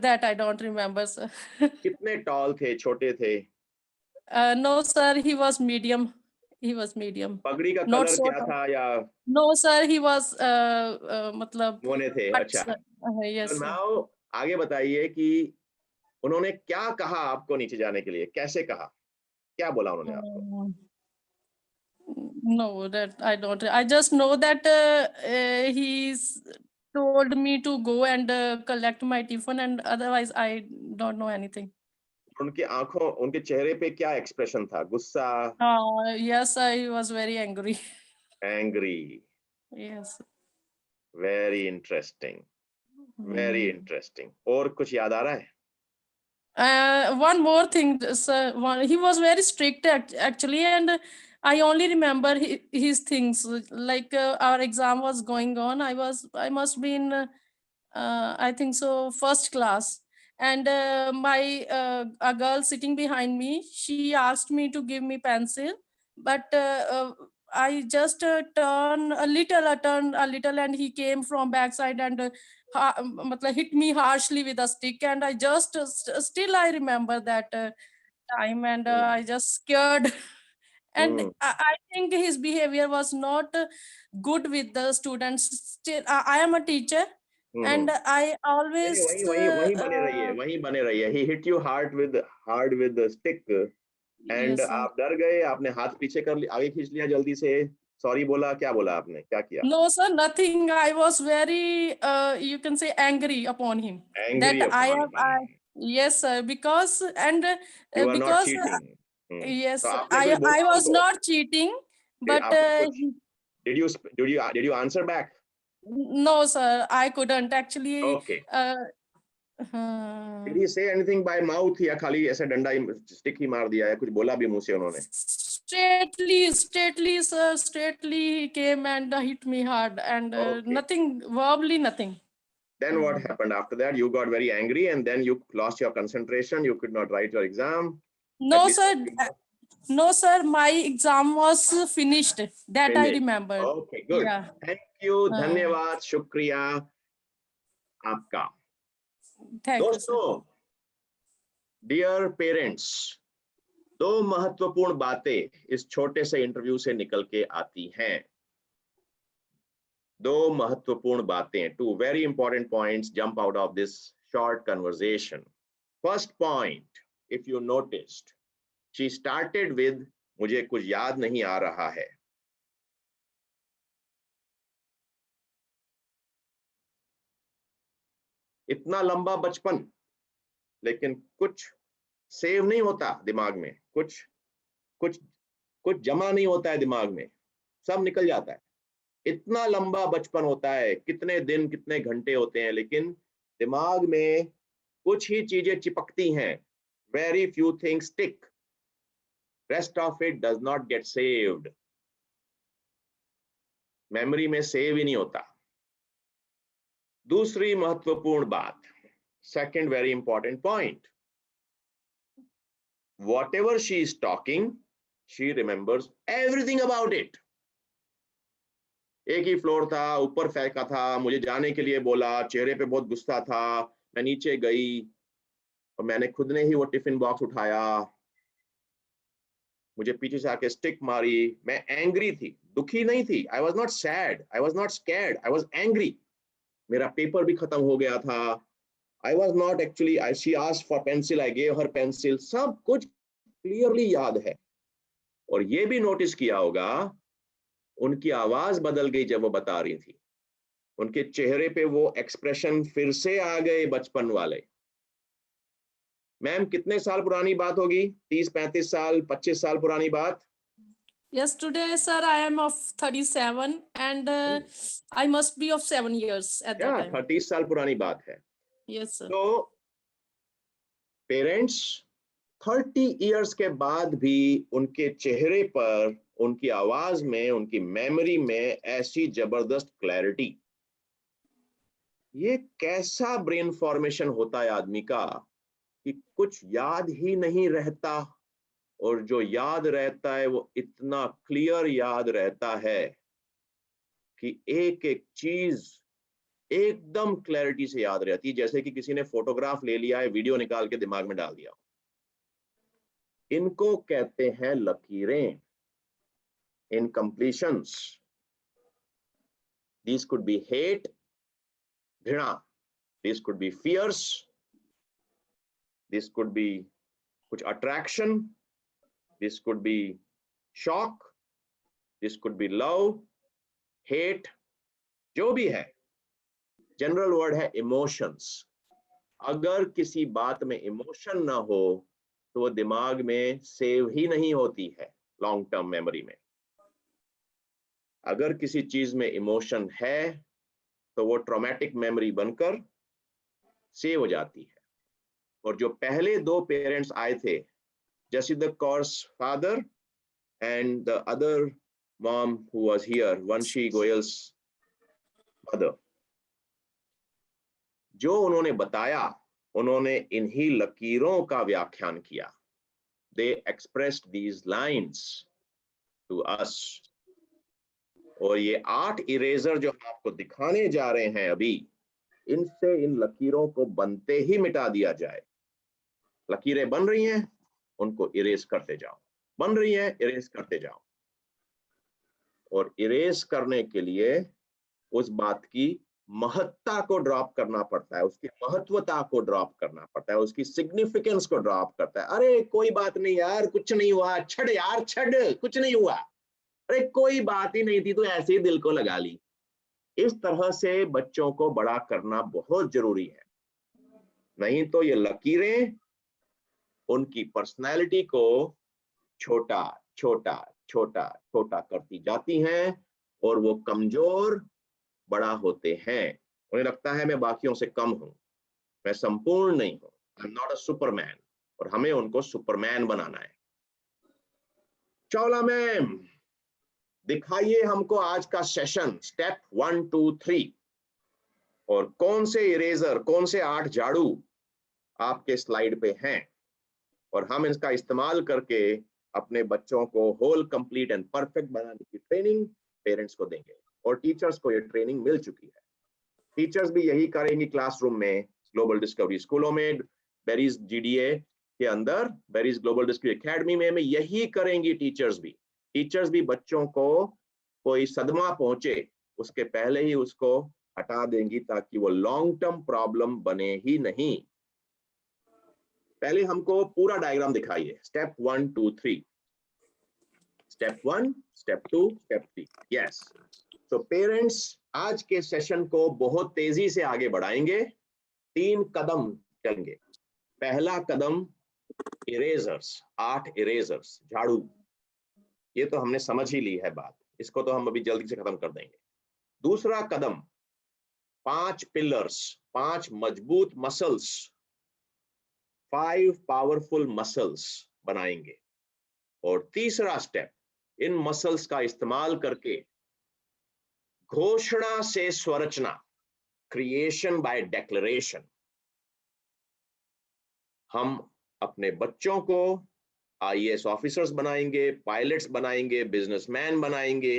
[SPEAKER 10] That I don't remember sir.
[SPEAKER 1] कितने टॉल थे, छोटे थे?
[SPEAKER 10] No sir, he was medium. He was medium.
[SPEAKER 1] पगड़ी का कलर क्या था? या
[SPEAKER 10] no sir, he was मतलब
[SPEAKER 1] मोने थे? अच्छा,
[SPEAKER 10] yes sir.
[SPEAKER 1] नाउ आगे बताइए कि उन्होंने क्या कहा आपको नीचे जाने के लिए? कैसे कहा? क्या बोला उन्होंने आपको?
[SPEAKER 10] No, that I don't. I just know that he's told me to go and collect my tiffin, and otherwise I don't know anything.
[SPEAKER 1] उनकी आंखों, उनके चेहरे पे क्या एक्सप्रेशन था? गुस्सा?
[SPEAKER 10] Yes, I was very angry.
[SPEAKER 1] Angry.
[SPEAKER 10] Yes.
[SPEAKER 1] Very interesting. Very interesting. और कुछ याद आ रहा है?
[SPEAKER 10] One more thing, sir. He was very strict actually, and I only remember his things. Like our exam was going on. I must be in, I think so, first class. And a girl sitting behind me, she asked me to give me pencil, but I just turned a little, and he came from backside and hit me harshly with a stick, and I just still I remember that time, and I just scared. And I think his behavior was not good with the students. Still, I am a teacher, and I always
[SPEAKER 1] वहीं बने रहिए। He hit you hard with the stick, and आप डर गए, आपने हाथ पीछे कर लिया, आगे खींच लिया जल्दी से, सॉरी बोला, क्या बोला आपने, क्या किया?
[SPEAKER 10] No sir, nothing. I was very you can say angry upon him. Yes sir, because and
[SPEAKER 1] you are
[SPEAKER 10] because
[SPEAKER 1] not cheating.
[SPEAKER 10] yes, I was not cheating, but
[SPEAKER 1] did you answer back?
[SPEAKER 10] No sir, I couldn't actually.
[SPEAKER 1] Okay. Did he say anything by mouth या खाली ऐसे डंडा स्टिक ही मार दिया, या कुछ बोला भी मुंह से उन्होंने?
[SPEAKER 10] Straightly sir, straightly he came and hit me hard, and nothing verbally, nothing.
[SPEAKER 1] Then what happened after that? You got very angry, and then you lost your concentration. You could not write your exam.
[SPEAKER 10] No sir, no sir, my exam was finished. That I remember.
[SPEAKER 1] Okay, good. Yeah. Thank you. धन्यवाद, शुक्रिया आपका। दोस्तों, डियर पेरेंट्स, दो महत्वपूर्ण बातें इस छोटे से इंटरव्यू से निकल के आती हैं। दो महत्वपूर्ण बातें, two very important points jump out of this short conversation. First point, if you noticed, she started with मुझे कुछ याद नहीं आ रहा है। इतना लंबा बचपन, लेकिन कुछ सेव नहीं होता दिमाग में, कुछ जमा नहीं होता है दिमाग में, सब निकल जाता है। इतना लंबा बचपन होता है, कितने दिन, कितने घंटे होते हैं, लेकिन दिमाग में कुछ ही चीजें चिपकती हैं। Very few things stick. Rest of it does not get saved. Memory में सेव ही नहीं होता। दूसरी महत्वपूर्ण बात, second very important point, whatever she is talking, she remembers everything about it. एक ही फ्लोर था, ऊपर फेंका था, मुझे जाने के लिए बोला, चेहरे पे बहुत गुस्सा था, मैं नीचे गई और मैंने खुद ने ही वो टिफिन बॉक्स उठाया, मुझे पीछे से आके स्टिक मारी, मैं एंग्री थी, दुखी नहीं थी। I was not sad, I was not scared, I was angry. मेरा पेपर भी खत्म हो गया था। I was not actually, she asked for pencil, I gave her pencil, सब कुछ क्लियरली याद है। और ये भी नोटिस किया होगा, उनकी आवाज बदल गई जब वो बता रही थी, उनके चेहरे पे वो एक्सप्रेशन फिर से आ गए बचपन वाले। मैम कितने साल पुरानी बात होगी? 30-35 साल, 25 साल पुरानी बात?
[SPEAKER 10] Yes, today, sir, I am of 37 and I must be of 7 years at that time.
[SPEAKER 1] 30 साल पुरानी बात है।
[SPEAKER 10] Yes, sir.
[SPEAKER 1] तो पेरेंट्स 30 इयर्स के बाद भी उनके चेहरे पर, उनकी आवाज में, उनकी मेमोरी में ऐसी जबरदस्त क्लैरिटी। ये कैसा ब्रेन फॉर्मेशन होता है आदमी का कि कुछ याद ही नहीं रहता, और जो याद रहता है वो इतना क्लियर याद रहता है कि एक एक चीज एकदम क्लैरिटी से याद रहती है, जैसे कि किसी ने फोटोग्राफ ले लिया है, वीडियो निकाल के दिमाग में डाल दिया। इनको कहते हैं लकीरें, इनकम्प्लीशंस। These could be hate, घृणा, this could be fears, this could be कुछ attraction, this could be shock, this could be love, hate, जो भी है, जनरल वर्ड है इमोशंस। अगर किसी बात में इमोशन ना हो तो वो दिमाग में सेव ही नहीं होती है लॉन्ग टर्म मेमोरी में। अगर किसी चीज में इमोशन है तो वो ट्रॉमेटिक मेमोरी बनकर सेव हो जाती है। और जो पहले दो पेरेंट्स आए थे, Jacinda Kaur's father and the other mom who was here, Vanshi Goyal's mother, जो उन्होंने बताया, उन्होंने इन्हीं लकीरों का व्याख्यान किया। They expressed these lines to us. और ये 8 इरेजर जो हम आपको दिखाने जा रहे हैं अभी, इनसे इन लकीरों को बनते ही मिटा दिया जाए। लकीरें बन रही हैं, उनको इरेज करते जाओ, बन रही हैं, इरेज करते जाओ। और इरेज करने के लिए उस बात की महत्ता को ड्रॉप करना पड़ता है, उसकी महत्वता को ड्रॉप करना पड़ता है, उसकी सिग्निफिकेंस को ड्रॉप करता है। अरे कोई बात नहीं यार, कुछ नहीं हुआ, छड़ यार छड़, कुछ नहीं हुआ, अरे कोई बात ही नहीं थी, तो ऐसे ही दिल को लगा ली। इस तरह से बच्चों को बड़ा करना बहुत जरूरी है, नहीं तो ये लकीरें उनकी पर्सनैलिटी को छोटा छोटा छोटा छोटा करती जाती हैं और वो कमजोर बड़ा होते हैं। उन्हें लगता है मैं बाकियों से कम हूं, मैं संपूर्ण नहीं हूं, I am not a Superman, और हमें उनको सुपरमैन बनाना है। चावला मैम, दिखाइए हमको आज का सेशन, स्टेप 1, 2, 3, और कौन से इरेजर, कौन से 8 झाड़ू आपके स्लाइड पे हैं, और हम इसका इस्तेमाल करके अपने बच्चों को होल, कंप्लीट एंड परफेक्ट बनाने की ट्रेनिंग पेरेंट्स को देंगे। और टीचर्स को ये ट्रेनिंग मिल चुकी है, टीचर्स भी यही करेंगी क्लासरूम में, ग्लोबल डिस्कवरी स्कूलों में, बेरीज GDA के अंदर, बेरीज ग्लोबल डिस्कवरी एकेडमी में यही करेंगी टीचर्स भी। टीचर्स भी बच्चों को कोई सदमा पहुंचे उसके पहले ही उसको हटा देंगी, ताकि वो लॉन्ग टर्म प्रॉब्लम बने ही नहीं। पहले हमको पूरा डायग्राम दिखाइए, step 1, 2, 3, step 1, step 2, step 3। Yes, तो पेरेंट्स आज के सेशन को बहुत तेजी से आगे बढ़ाएंगे, 3 कदम चलेंगे। पहला कदम इरेजर्स, 8 इरेजर्स, झाड़ू, ये तो हमने समझ ही ली है बात, इसको तो हम अभी जल्दी से खत्म कर देंगे। दूसरा कदम 5 पिलर्स, 5 मजबूत मसल्स, 5 पावरफुल मसल्स बनाएंगे। और तीसरा स्टेप, इन मसल्स का इस्तेमाल करके घोषणा से स्वरचना, क्रिएशन बाय डेक्लेरेशन। हम अपने बच्चों को IAS ऑफिसर्स बनाएंगे, पायलट्स बनाएंगे, बिजनेसमैन बनाएंगे,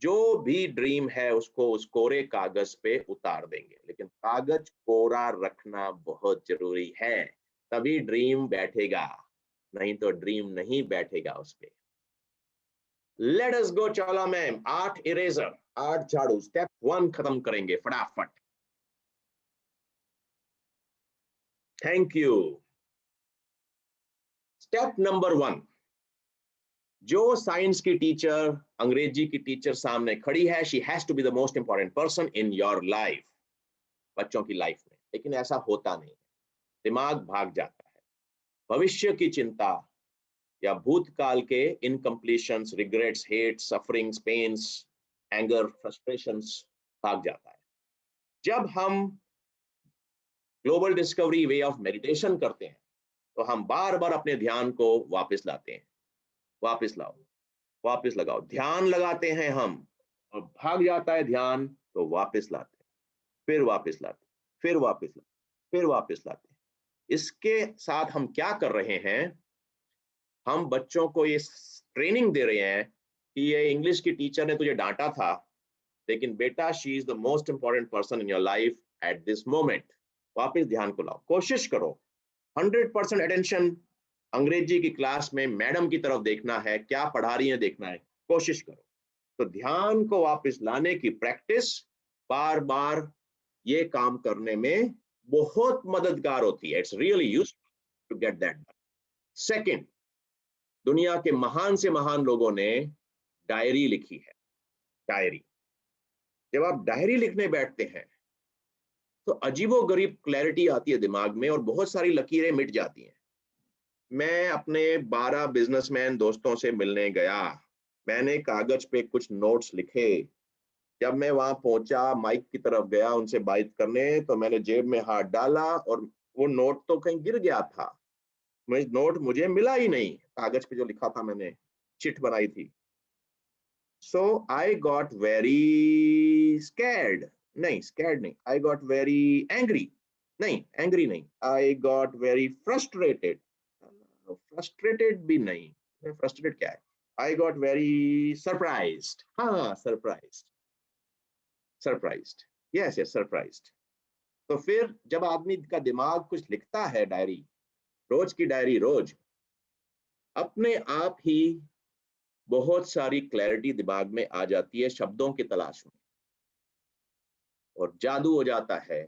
[SPEAKER 1] जो भी ड्रीम है उसको उस कोरे कागज पे उतार देंगे, लेकिन कागज कोरा रखना बहुत जरूरी है, तभी ड्रीम बैठेगा, नहीं तो ड्रीम नहीं बैठेगा उस पे। लेट अस गो चौला मैम। 8 इरेजर, 8 झाड़ू। स्टेप 1 खत्म करेंगे फटाफट। Thank you. स्टेप नंबर 1, जो साइंस की टीचर, अंग्रेजी की टीचर सामने खड़ी है, she has to be the most important person in your life, बच्चों की लाइफ में। लेकिन ऐसा होता नहीं, दिमाग भाग जाता है, भविष्य की चिंता या भूतकाल के incompletions, regrets, hate, sufferings, pains, anger, frustrations भाग जाता है। जब हम global discovery way of meditation करते हैं तो हम बार बार अपने ध्यान को वापस लाते हैं, वापस लाओ, वापस लगाओ, ध्यान लगाते हैं हम और भाग जाता है ध्यान, तो वापस लाते हैं, फिर वापस लाते, फिर वापस लाते, फिर वापस लाते हैं। इसके साथ हम क्या कर रहे हैं, हम बच्चों को ये ट्रेनिंग दे रहे हैं कि ये इंग्लिश की टीचर ने तुझे डांटा था, लेकिन बेटा she is the most important person in your life at this moment. वापस ध्यान को लाओ, कोशिश करो 100% अटेंशन अंग्रेजी की क्लास में मैडम की तरफ देखना है, क्या पढ़ा रही है देखना है, कोशिश करो। तो ध्यान को वापस लाने की प्रैक्टिस बार बार ये काम करने में बहुत मददगार होती है। It's really useful to get that done. Second, दुनिया के महान से महान लोगों ने डायरी लिखी है। डायरी, जब आप डायरी लिखने बैठते हैं तो अजीबोगरीब क्लैरिटी आती है दिमाग में और बहुत सारी लकीरें मिट जाती हैं। मैं अपने 12 बिजनेसमैन दोस्तों से मिलने गया, मैंने कागज पे कुछ नोट्स लिखे। जब मैं वहां पहुंचा, माइक की तरफ गया उनसे बात करने, तो मैंने जेब में हाथ डाला और वो नोट तो कहीं गिर गया था, नोट मुझे मिला ही नहीं, कागज पे जो लिखा था मैंने, चिट बनाई थी। सो आई गॉट वेरी स्कैर्ड, नहीं स्कैर्ड नहीं, आई गॉट वेरी एंग्री, नहीं एंग्री नहीं, I got very frustrated, frustrated भी नहीं, फ्रस्ट्रेटेड क्या है, आई गॉट वेरी सरप्राइज्ड, हाँ surprised, surprised, yes yes surprised. तो फिर जब आदमी का दिमाग कुछ लिखता है, डायरी, रोज की डायरी, रोज, अपने आप ही बहुत सारी क्लैरिटी दिमाग में आ जाती है शब्दों की तलाश में, और जादू हो जाता है।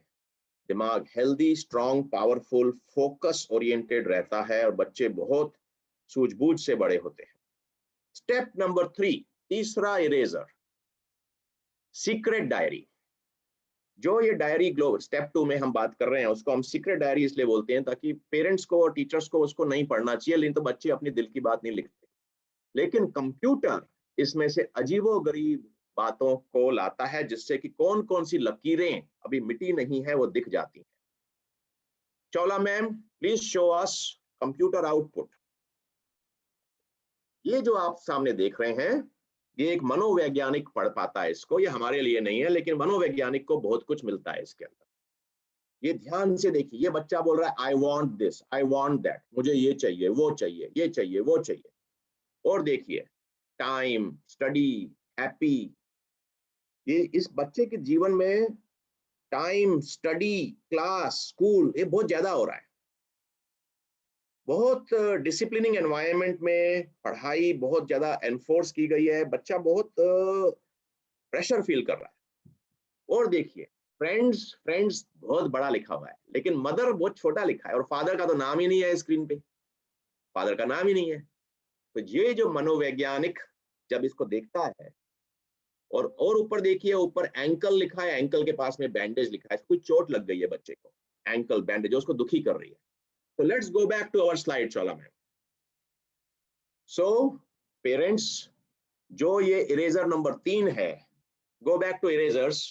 [SPEAKER 1] दिमाग healthy, strong, powerful, focus oriented रहता है और बच्चे बहुत सूझबूझ से बड़े होते हैं। स्टेप नंबर 3, तीसरा इरेजर, सीक्रेट डायरी। जो ये डायरी ग्लोबल स्टेप 2 में हम बात कर रहे हैं, उसको हम सीक्रेट डायरी इसलिए बोलते हैं ताकि पेरेंट्स को और टीचर्स को उसको नहीं पढ़ना चाहिए, लेकिन तो बच्चे अपनी दिल की बात नहीं लिखते। लेकिन कंप्यूटर इसमें से अजीबोगरीब बातों को लाता है, जिससे कि कौन कौन सी लकीरें अभी मिटी नहीं है वो दिख जाती हैं। Chaula ma'am, please show us computer output. ये जो आप सामने देख रहे हैं, ये एक मनोवैज्ञानिक पढ़ पाता है इसको, ये हमारे लिए नहीं है, लेकिन मनोवैज्ञानिक को बहुत कुछ मिलता है इसके अंदर। ये ध्यान से देखिए, ये बच्चा बोल रहा है I want this, I want that, मुझे ये चाहिए, वो चाहिए, ये चाहिए, वो चाहिए। और देखिए, टाइम, स्टडी, हैप्पी, ये इस बच्चे के जीवन में टाइम, स्टडी, क्लास, स्कूल, ये बहुत ज्यादा हो रहा है। बहुत डिसिप्लिनिंग एनवायरनमेंट में पढ़ाई बहुत ज्यादा एनफोर्स की गई है, बच्चा बहुत प्रेशर फील कर रहा है। और देखिए, फ्रेंड्स, फ्रेंड्स बहुत बड़ा लिखा हुआ है, लेकिन मदर बहुत छोटा लिखा है, और फादर का तो नाम ही नहीं है स्क्रीन पे, फादर का नाम ही नहीं है। तो ये जो मनोवैज्ञानिक जब इसको देखता है, और ऊपर देखिए, ऊपर एंकल लिखा है, एंकल के पास में बैंडेज लिखा है, कोई चोट लग गई है बच्चे को, एंकल बैंडेज उसको दुखी कर रही है। So let's go back to our slide, Chola ma'am. So parents, जो ये इरेजर नंबर 3 है, go back to erasers,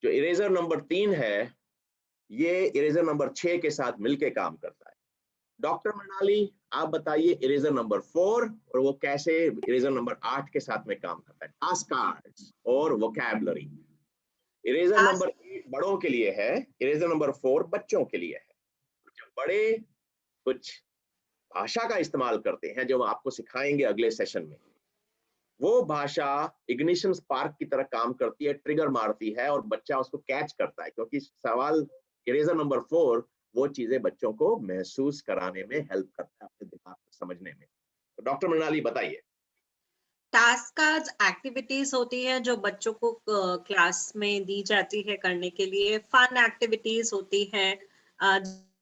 [SPEAKER 1] जो इरेजर नंबर 3 है, ये इरेजर नंबर 6 के साथ मिलके काम करता है। डॉक्टर मृणाली, आप बताइए इरेजर नंबर 4 और वो कैसे इरेजर नंबर 8 के साथ में काम करता है। टास्क कार्ड्स और वोकैबुलरी, इरेजर नंबर 8 बड़ों के लिए है, इरेजर नंबर 4 बच्चों के लिए है। जब बड़े कुछ भाषा का इस्तेमाल करते हैं जो हम आपको सिखाएंगे अगले सेशन में, वो भाषा इग्निशन स्पार्क की तरह काम करती है, ट्रिगर मारती है और बच्चा उसको कैच करता है, क्योंकि सवाल इरेजर नंबर 4 वो चीजें बच्चों को महसूस कराने में हेल्प करता है, अपने दिमाग को समझने में। तो डॉक्टर मृणाली बताइए।
[SPEAKER 9] टास्क कार्ड एक्टिविटीज होती है जो बच्चों को क्लास में दी जाती है करने के लिए। फन एक्टिविटीज होती है,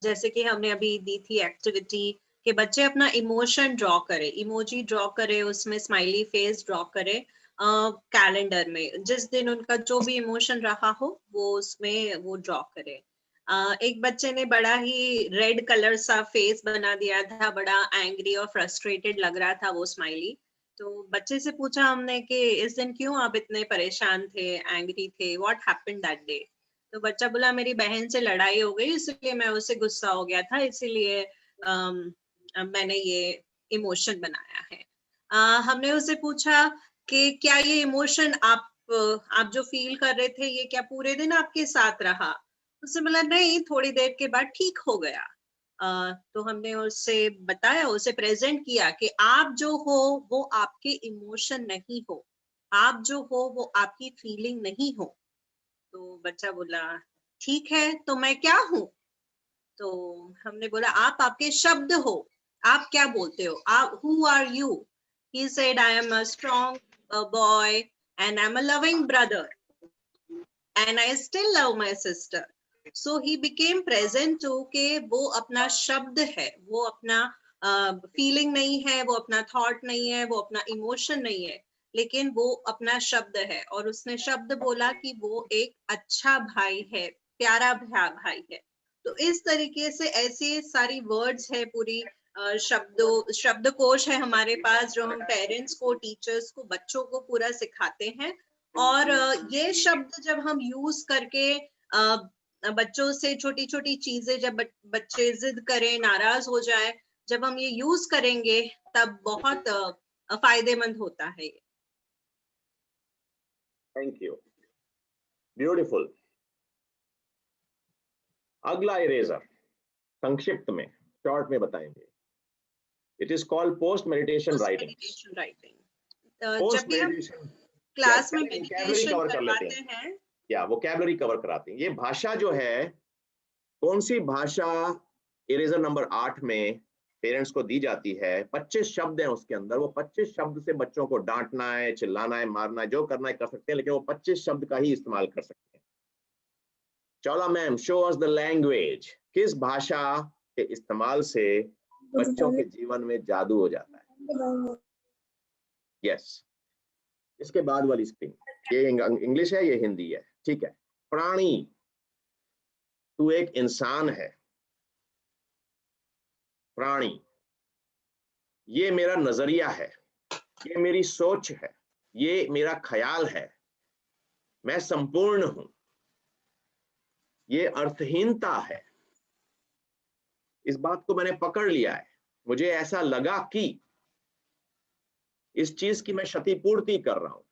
[SPEAKER 9] जैसे कि हमने अभी दी थी एक्टिविटी कि बच्चे अपना इमोशन ड्रॉ करे, इमोजी ड्रॉ करे, उसमें स्माइली फेस ड्रॉ करे कैलेंडर में, जिस दिन उनका जो भी इमोशन रहा हो वो उसमें वो ड्रॉ करे। एक बच्चे ने बड़ा ही रेड कलर सा फेस बना दिया था, बड़ा एंग्री और फ्रस्ट्रेटेड लग रहा था वो स्माइली। तो बच्चे से पूछा हमने कि इस दिन क्यों आप इतने परेशान थे, एंग्री थे, व्हाट हैपेंड दैट डे? तो बच्चा बोला मेरी बहन से लड़ाई हो गई इसलिए मैं उससे गुस्सा हो गया था, इसीलिए मैंने ये इमोशन बनाया है। हमने उससे पूछा कि क्या ये इमोशन आप जो फील कर रहे थे ये क्या पूरे दिन आपके साथ रहा? उससे बोला नहीं, थोड़ी देर के बाद ठीक हो गया। तो हमने उससे बताया, उसे प्रेजेंट किया कि आप जो हो वो आपके इमोशन नहीं हो, आप जो हो वो आपकी फीलिंग नहीं हो। तो बच्चा बोला ठीक है तो मैं क्या हूँ? तो हमने बोला आप आपके शब्द हो, आप क्या बोलते हो, आप who are you? He said I am a strong boy and I am a loving brother and I still love my sister. So he became present to के वो अपना शब्द है, वो अपना फीलिंग नहीं है, वो अपना थॉट नहीं है, वो अपना इमोशन नहीं है, लेकिन वो अपना शब्द है। और उसने शब्द बोला कि वो एक अच्छा भाई है, प्यारा भाई है। तो इस तरीके से ऐसी सारी वर्ड्स है, पूरी शब्दकोश है हमारे पास, जो हम पेरेंट्स को, टीचर्स को, बच्चों को पूरा सिखाते हैं। और ये शब्द जब हम यूज करके बच्चों से छोटी छोटी चीजें, जब बच्चे जिद करें, नाराज हो जाए, जब हम ये यूज करेंगे तब बहुत फायदेमंद होता है।
[SPEAKER 1] Thank you, beautiful. अगला इरेजर संक्षिप्त में, शॉर्ट में बताएंगे। It is called post meditation writing.
[SPEAKER 9] जब भी हम क्लास में मेडिटेशन करवाते हैं,
[SPEAKER 1] या वोकैबुलरी कवर कराते हैं। ये भाषा जो है, कौन सी भाषा इरेजर नंबर 8 में पेरेंट्स को दी जाती है? 25 शब्द हैं उसके अंदर। वो 25 शब्द से बच्चों को डांटना है, चिल्लाना है, मारना है, जो करना है कर सकते हैं, लेकिन वो 25 शब्द का ही इस्तेमाल कर सकते हैं। Chaula ma'am, show us the language. किस भाषा के इस्तेमाल से बच्चों के जीवन में जादू हो जाता है? यस, इसके बाद वाली स्क्रीन, ये इंग्लिश है, ये हिंदी है, ठीक है। प्राणी, तू एक इंसान है। प्राणी, ये मेरा नजरिया है, ये मेरी सोच है, ये मेरा ख्याल है, मैं संपूर्ण हूं, ये अर्थहीनता है। इस बात को मैंने पकड़ लिया है, मुझे ऐसा लगा कि इस चीज की मैं क्षतिपूर्ति कर रहा हूं,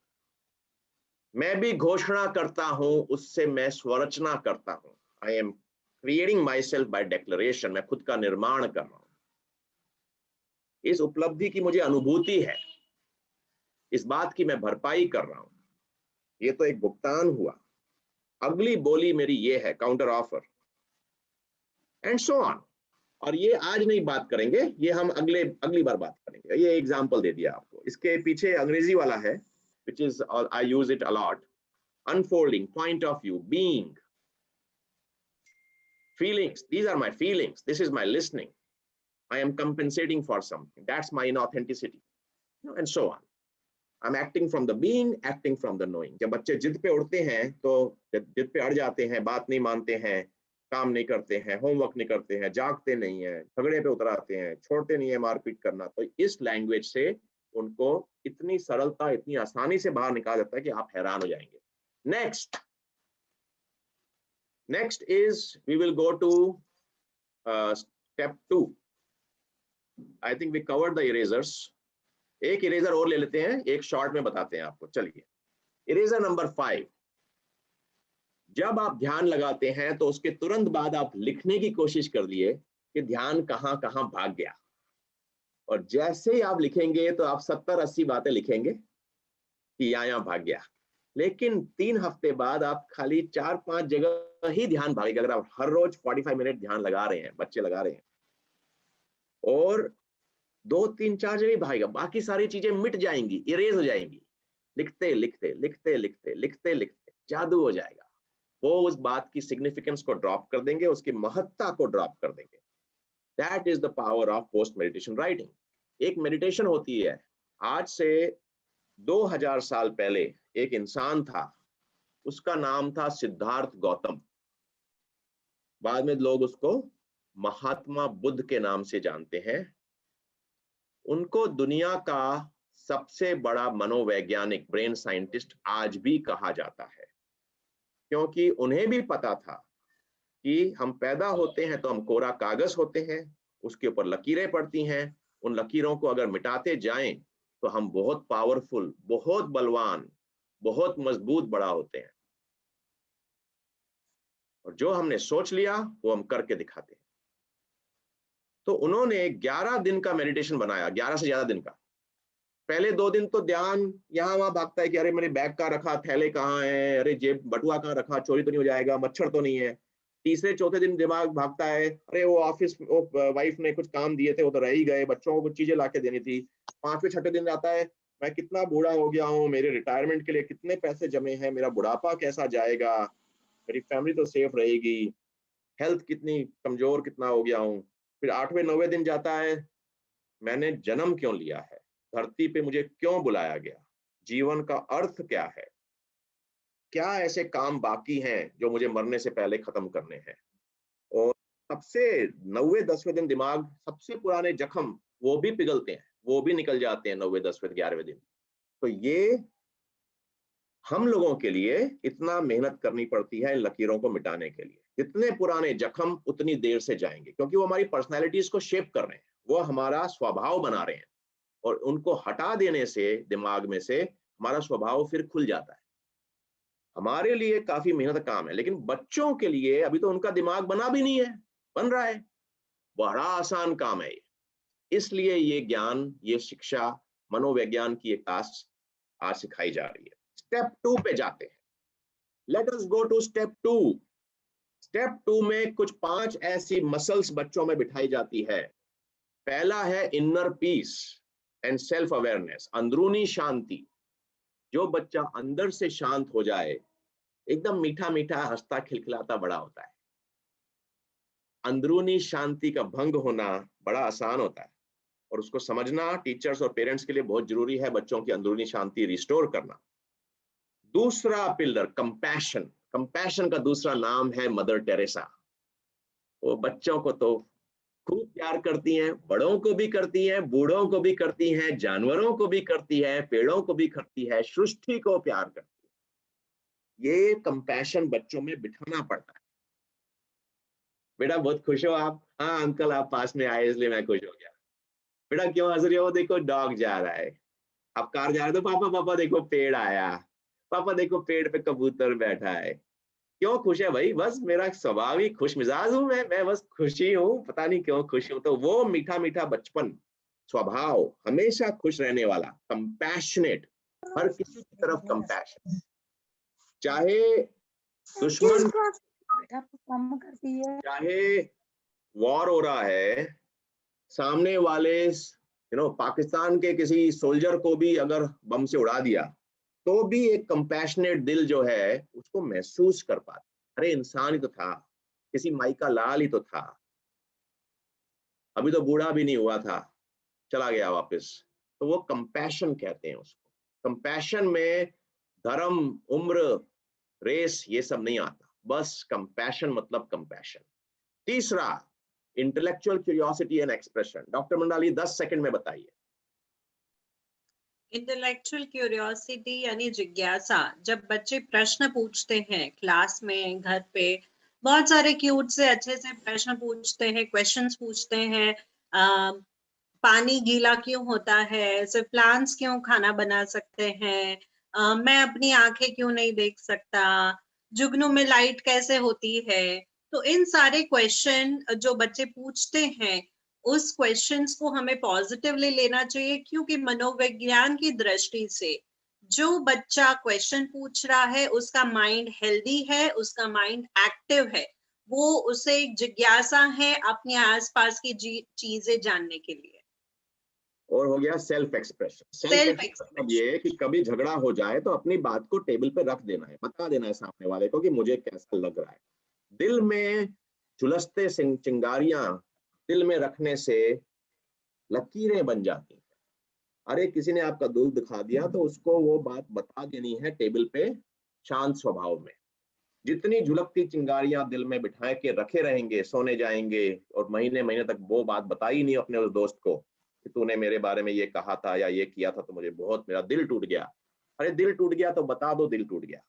[SPEAKER 1] मैं भी घोषणा करता हूं, उससे मैं स्वरचना करता हूं। I am creating myself by declaration. मैं खुद का निर्माण कर रहा हूं। इस उपलब्धि की मुझे अनुभूति है, इस बात की मैं भरपाई कर रहा हूं। ये तो एक भुगतान हुआ। अगली बोली मेरी ये है, counter offer, and so on. और ये आज नहीं बात करेंगे, ये हम अगली बार बात करेंगे। ये एग्जाम्पल दे दिया आपको। इसके पीछे अंग्रेजी वाला है, which is I use it a lot. Unfolding, point of view, being, feelings. These are my feelings. This is my listening. I am compensating for something. That's my inauthenticity, and so on. I'm acting from the being, acting from the knowing. जब बच्चे जिद पे उड़ते हैं, तो जिद पे अड़ जाते हैं, बात नहीं मानते हैं, काम नहीं करते हैं, होमवर्क नहीं करते हैं, जागते नहीं हैं, झगड़े पे उतर आते हैं, छोड़ते नहीं है मारपीट करना, तो इस लैंग्वेज से उनको इतनी सरलता, इतनी आसानी से बाहर निकाला जाता है कि आप हैरान हो जाएंगे। Next is we will go to step 2। I think we covered the erasers. एक इरेजर और ले लेते हैं, एक शॉर्ट में बताते हैं आपको। चलिए, इरेजर नंबर 5, जब आप ध्यान लगाते हैं तो उसके तुरंत बाद आप लिखने की कोशिश कर लिए कि ध्यान कहाँ कहाँ भाग गया, और जैसे ही आप लिखेंगे तो आप 70-80 बातें लिखेंगे कि यहाँ भाग गया, लेकिन 3 हफ्ते बाद आप खाली 4-5 जगह ही ध्यान भागेगा। अगर आप हर रोज 45 मिनट ध्यान लगा रहे हैं, बच्चे लगा रहे हैं, और 2-3-4 जगह भागेगा, बाकी सारी चीजें मिट जाएंगी, इरेज हो जाएंगी। लिखते लिखते लिखते लिखते लिखते लिखते जादू हो जाएगा। वो उस बात की सिग्निफिकेंस को ड्रॉप कर देंगे, उसकी महत्ता को ड्रॉप कर देंगे। That is the power of post meditation writing. एक मेडिटेशन होती है, आज से 2000 साल पहले एक इंसान था, उसका नाम था सिद्धार्थ गौतम। बाद में लोग उसको महात्मा बुद्ध के नाम से जानते हैं। उनको दुनिया का सबसे बड़ा मनोवैज्ञानिक, ब्रेन साइंटिस्ट आज भी कहा जाता है, क्योंकि उन्हें भी पता था कि हम पैदा होते हैं तो हम कोरा कागज होते हैं, उसके ऊपर लकीरें पड़ती हैं, उन लकीरों को अगर मिटाते जाएं तो हम बहुत पावरफुल, बहुत बलवान, बहुत मजबूत बड़ा होते हैं, और जो हमने सोच लिया वो हम करके दिखाते हैं। तो उन्होंने 11 दिन का मेडिटेशन बनाया, 11 से ज्यादा दिन का। पहले 2 दिन तो ध्यान यहाँ वहां भागता है कि अरे मैंने बैग कहाँ रखा, थैले कहाँ है, अरे जेब बटुआ कहाँ रखा, चोरी तो नहीं हो जाएगा, मच्छर तो नहीं है। तीसरे चौथे दिन दिमाग भागता है, अरे वो ऑफिस वो वाइफ ने कुछ काम दिए थे वो तो रह ही गए, बच्चों को कुछ चीजें लाके देनी थी। 5वें 6ठे दिन आता है, मैं कितना बूढ़ा हो गया हूँ, मेरे रिटायरमेंट के लिए कितने पैसे जमे हैं, मेरा बुढ़ापा कैसा जाएगा, मेरी फैमिली तो सेफ रहेगी, हेल्थ कितनी कमजोर कितना हो गया हूँ। फिर 8वें 9वें दिन जाता है, मैंने जन्म क्यों लिया है, धरती पे मुझे क्यों बुलाया गया, जीवन का अर्थ क्या है, क्या ऐसे काम बाकी हैं जो मुझे मरने से पहले खत्म करने हैं। और सबसे 9वें 10वें दिन दिमाग, सबसे पुराने जख्म वो भी पिघलते हैं, वो भी निकल जाते हैं 9वें 10वें 11वें दिन। तो ये हम लोगों के लिए इतना मेहनत करनी पड़ती है लकीरों को मिटाने के लिए। जितने पुराने जख्म उतनी देर से जाएंगे, क्योंकि वो हमारी पर्सनैलिटीज को शेप कर रहे हैं, वो हमारा स्वभाव बना रहे हैं, और उनको हटा देने से दिमाग में से हमारा स्वभाव फिर खुल जाता है। हमारे लिए काफी मेहनत का काम है, लेकिन बच्चों के लिए अभी तो उनका दिमाग बना भी नहीं है, बन रहा है, बड़ा आसान काम है ये। इसलिए ये ज्ञान, ये शिक्षा, मनोविज्ञान की एक क्लास आज सिखाई जा रही है। स्टेप 2 पे जाते हैं। Let us go to step 2। Step 2 में कुछ 5 ऐसी मसल्स बच्चों में बिठाई जाती है। पहला है inner peace and self awareness, अंदरूनी शांति। जो बच्चा अंदर से शांत हो जाए, एकदम मीठा मीठा हंसता खिलखिलाता बड़ा होता है। अंदरूनी शांति का भंग होना बड़ा आसान होता है, और उसको समझना टीचर्स और पेरेंट्स के लिए बहुत जरूरी है, बच्चों की अंदरूनी शांति रिस्टोर करना। दूसरा पिलर कंपैशन। कंपैशन का दूसरा नाम है मदर टेरेसा। वो बच्चों को तो खूब प्यार करती हैं, बड़ों को भी करती हैं, बूढ़ों को भी करती हैं, जानवरों को भी करती है, पेड़ों को भी करती है, सृष्टि को प्यार करती है। ये कंपैशन बच्चों में बिठाना पड़ता है। बेटा बहुत खुश हो आप? हाँ अंकल आप पास में आए इसलिए मैं खुश हो गया। बेटा क्यों हंस रहे हो? देखो डॉग जा रहा है। आप कार जा रहे हो तो पापा पापा देखो पेड़ आया, पापा देखो पेड़ पे कबूतर बैठा है। क्यों खुश है भाई? बस मेरा स्वभाव ही खुश मिजाज हूं मैं बस खुशी हूँ, पता नहीं क्यों खुश हूं। तो वो मीठा मीठा बचपन, स्वभाव हमेशा खुश रहने वाला, कंपैशनेट, हर किसी की तरफ कंपैशन, चाहे दुश्मन, चाहे वॉर हो रहा है, सामने वाले पाकिस्तान के किसी सोल्जर को भी अगर बम से उड़ा दिया तो भी एक कंपैशनेट दिल जो है उसको महसूस कर पाता। अरे इंसान ही तो था, किसी माई का लाल ही तो था, अभी तो बूढ़ा भी नहीं हुआ था, चला गया वापस। तो वो कंपैशन कहते हैं उसको। कंपैशन में धर्म, उम्र, रेस ये सब नहीं आता, बस कंपैशन मतलब कंपैशन। तीसरा intellectual curiosity and expression. Doctor Mandali 10 second में बताइए।
[SPEAKER 9] इंटेलेक्चुअल क्यूरियोसिटी यानी जिज्ञासा। जब बच्चे प्रश्न पूछते हैं क्लास में, घर पे, बहुत सारे क्यूट से अच्छे से प्रश्न पूछते हैं, क्वेश्चंस पूछते हैं। पानी गीला क्यों होता है? सिर्फ प्लांट्स क्यों खाना बना सकते हैं? मैं अपनी आंखें क्यों नहीं देख सकता? जुगनू में लाइट कैसे होती है। तो इन सारे क्वेश्चन जो बच्चे पूछते हैं, उस क्वेश्चंस को हमें पॉजिटिवली लेना चाहिए, क्योंकि मनोविज्ञान की दृष्टि से जो बच्चा क्वेश्चन पूछ रहा है उसका माइंड हेल्दी है, उसका माइंड एक्टिव है, वो उसे एक जिज्ञासा है अपने आसपास की चीजें जानने के लिए।
[SPEAKER 1] और हो गया सेल्फ एक्सप्रेशन। सेल्फ मतलब ये कि कभी झगड़ा हो जाए तो अपनी बात को टेबल पे रख देना है, बता देना है सामने वाले को कि मुझे कैसा लग रहा है। दिल में झुलसते चिंगारियां दिल में रखने से लकीरें बन जाती हैं। अरे किसी ने आपका दुख दिखा दिया तो उसको वो बात बता देनी है टेबल पे शांत स्वभाव में। जितनी झुलकती चिंगारियां दिल में बिठाए के रखे रहेंगे, सोने जाएंगे और महीने महीने तक वो बात बताई नहीं अपने उस दोस्त को कि तूने मेरे बारे में ये कहा था या ये किया था तो मुझे बहुत, मेरा दिल टूट गया। अरे दिल टूट गया तो बता दो दिल टूट गया।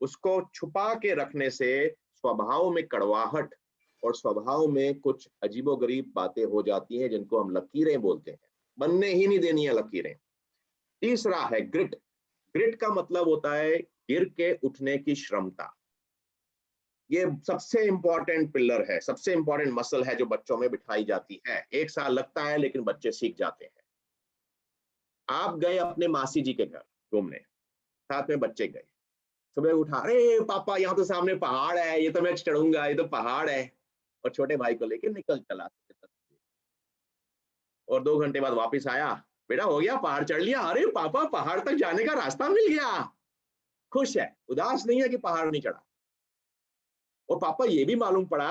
[SPEAKER 1] उसको छुपा के रखने से स्वभाव में कड़वाहट और स्वभाव में कुछ अजीबोगरीब बातें हो जाती हैं जिनको हम लकीरें बोलते हैं। बनने ही नहीं देनी है लकीरें। तीसरा है ग्रिट। ग्रिट का मतलब होता है गिर के उठने की क्षमता। ये सबसे इंपॉर्टेंट पिलर है, सबसे इंपॉर्टेंट मसल है जो बच्चों में बिठाई जाती है। 1 साल लगता है लेकिन बच्चे सीख जाते हैं। आप गए अपने मासी जी के घर घूमने, साथ में बच्चे गए, सुबह उठा, अरे पापा यहाँ तो सामने पहाड़ है, ये तो मैं चढ़ूंगा, ये तो पहाड़ है, और छोटे भाई को लेके निकल चला। और 2 घंटे बाद वापस आया, बेटा हो गया, पहाड़ चढ़ लिया। अरे पापा पहाड़ तक जाने का रास्ता मिल गया। खुश है, उदास नहीं है कि पहाड़ नहीं चढ़ा। और पापा ये भी मालूम पड़ा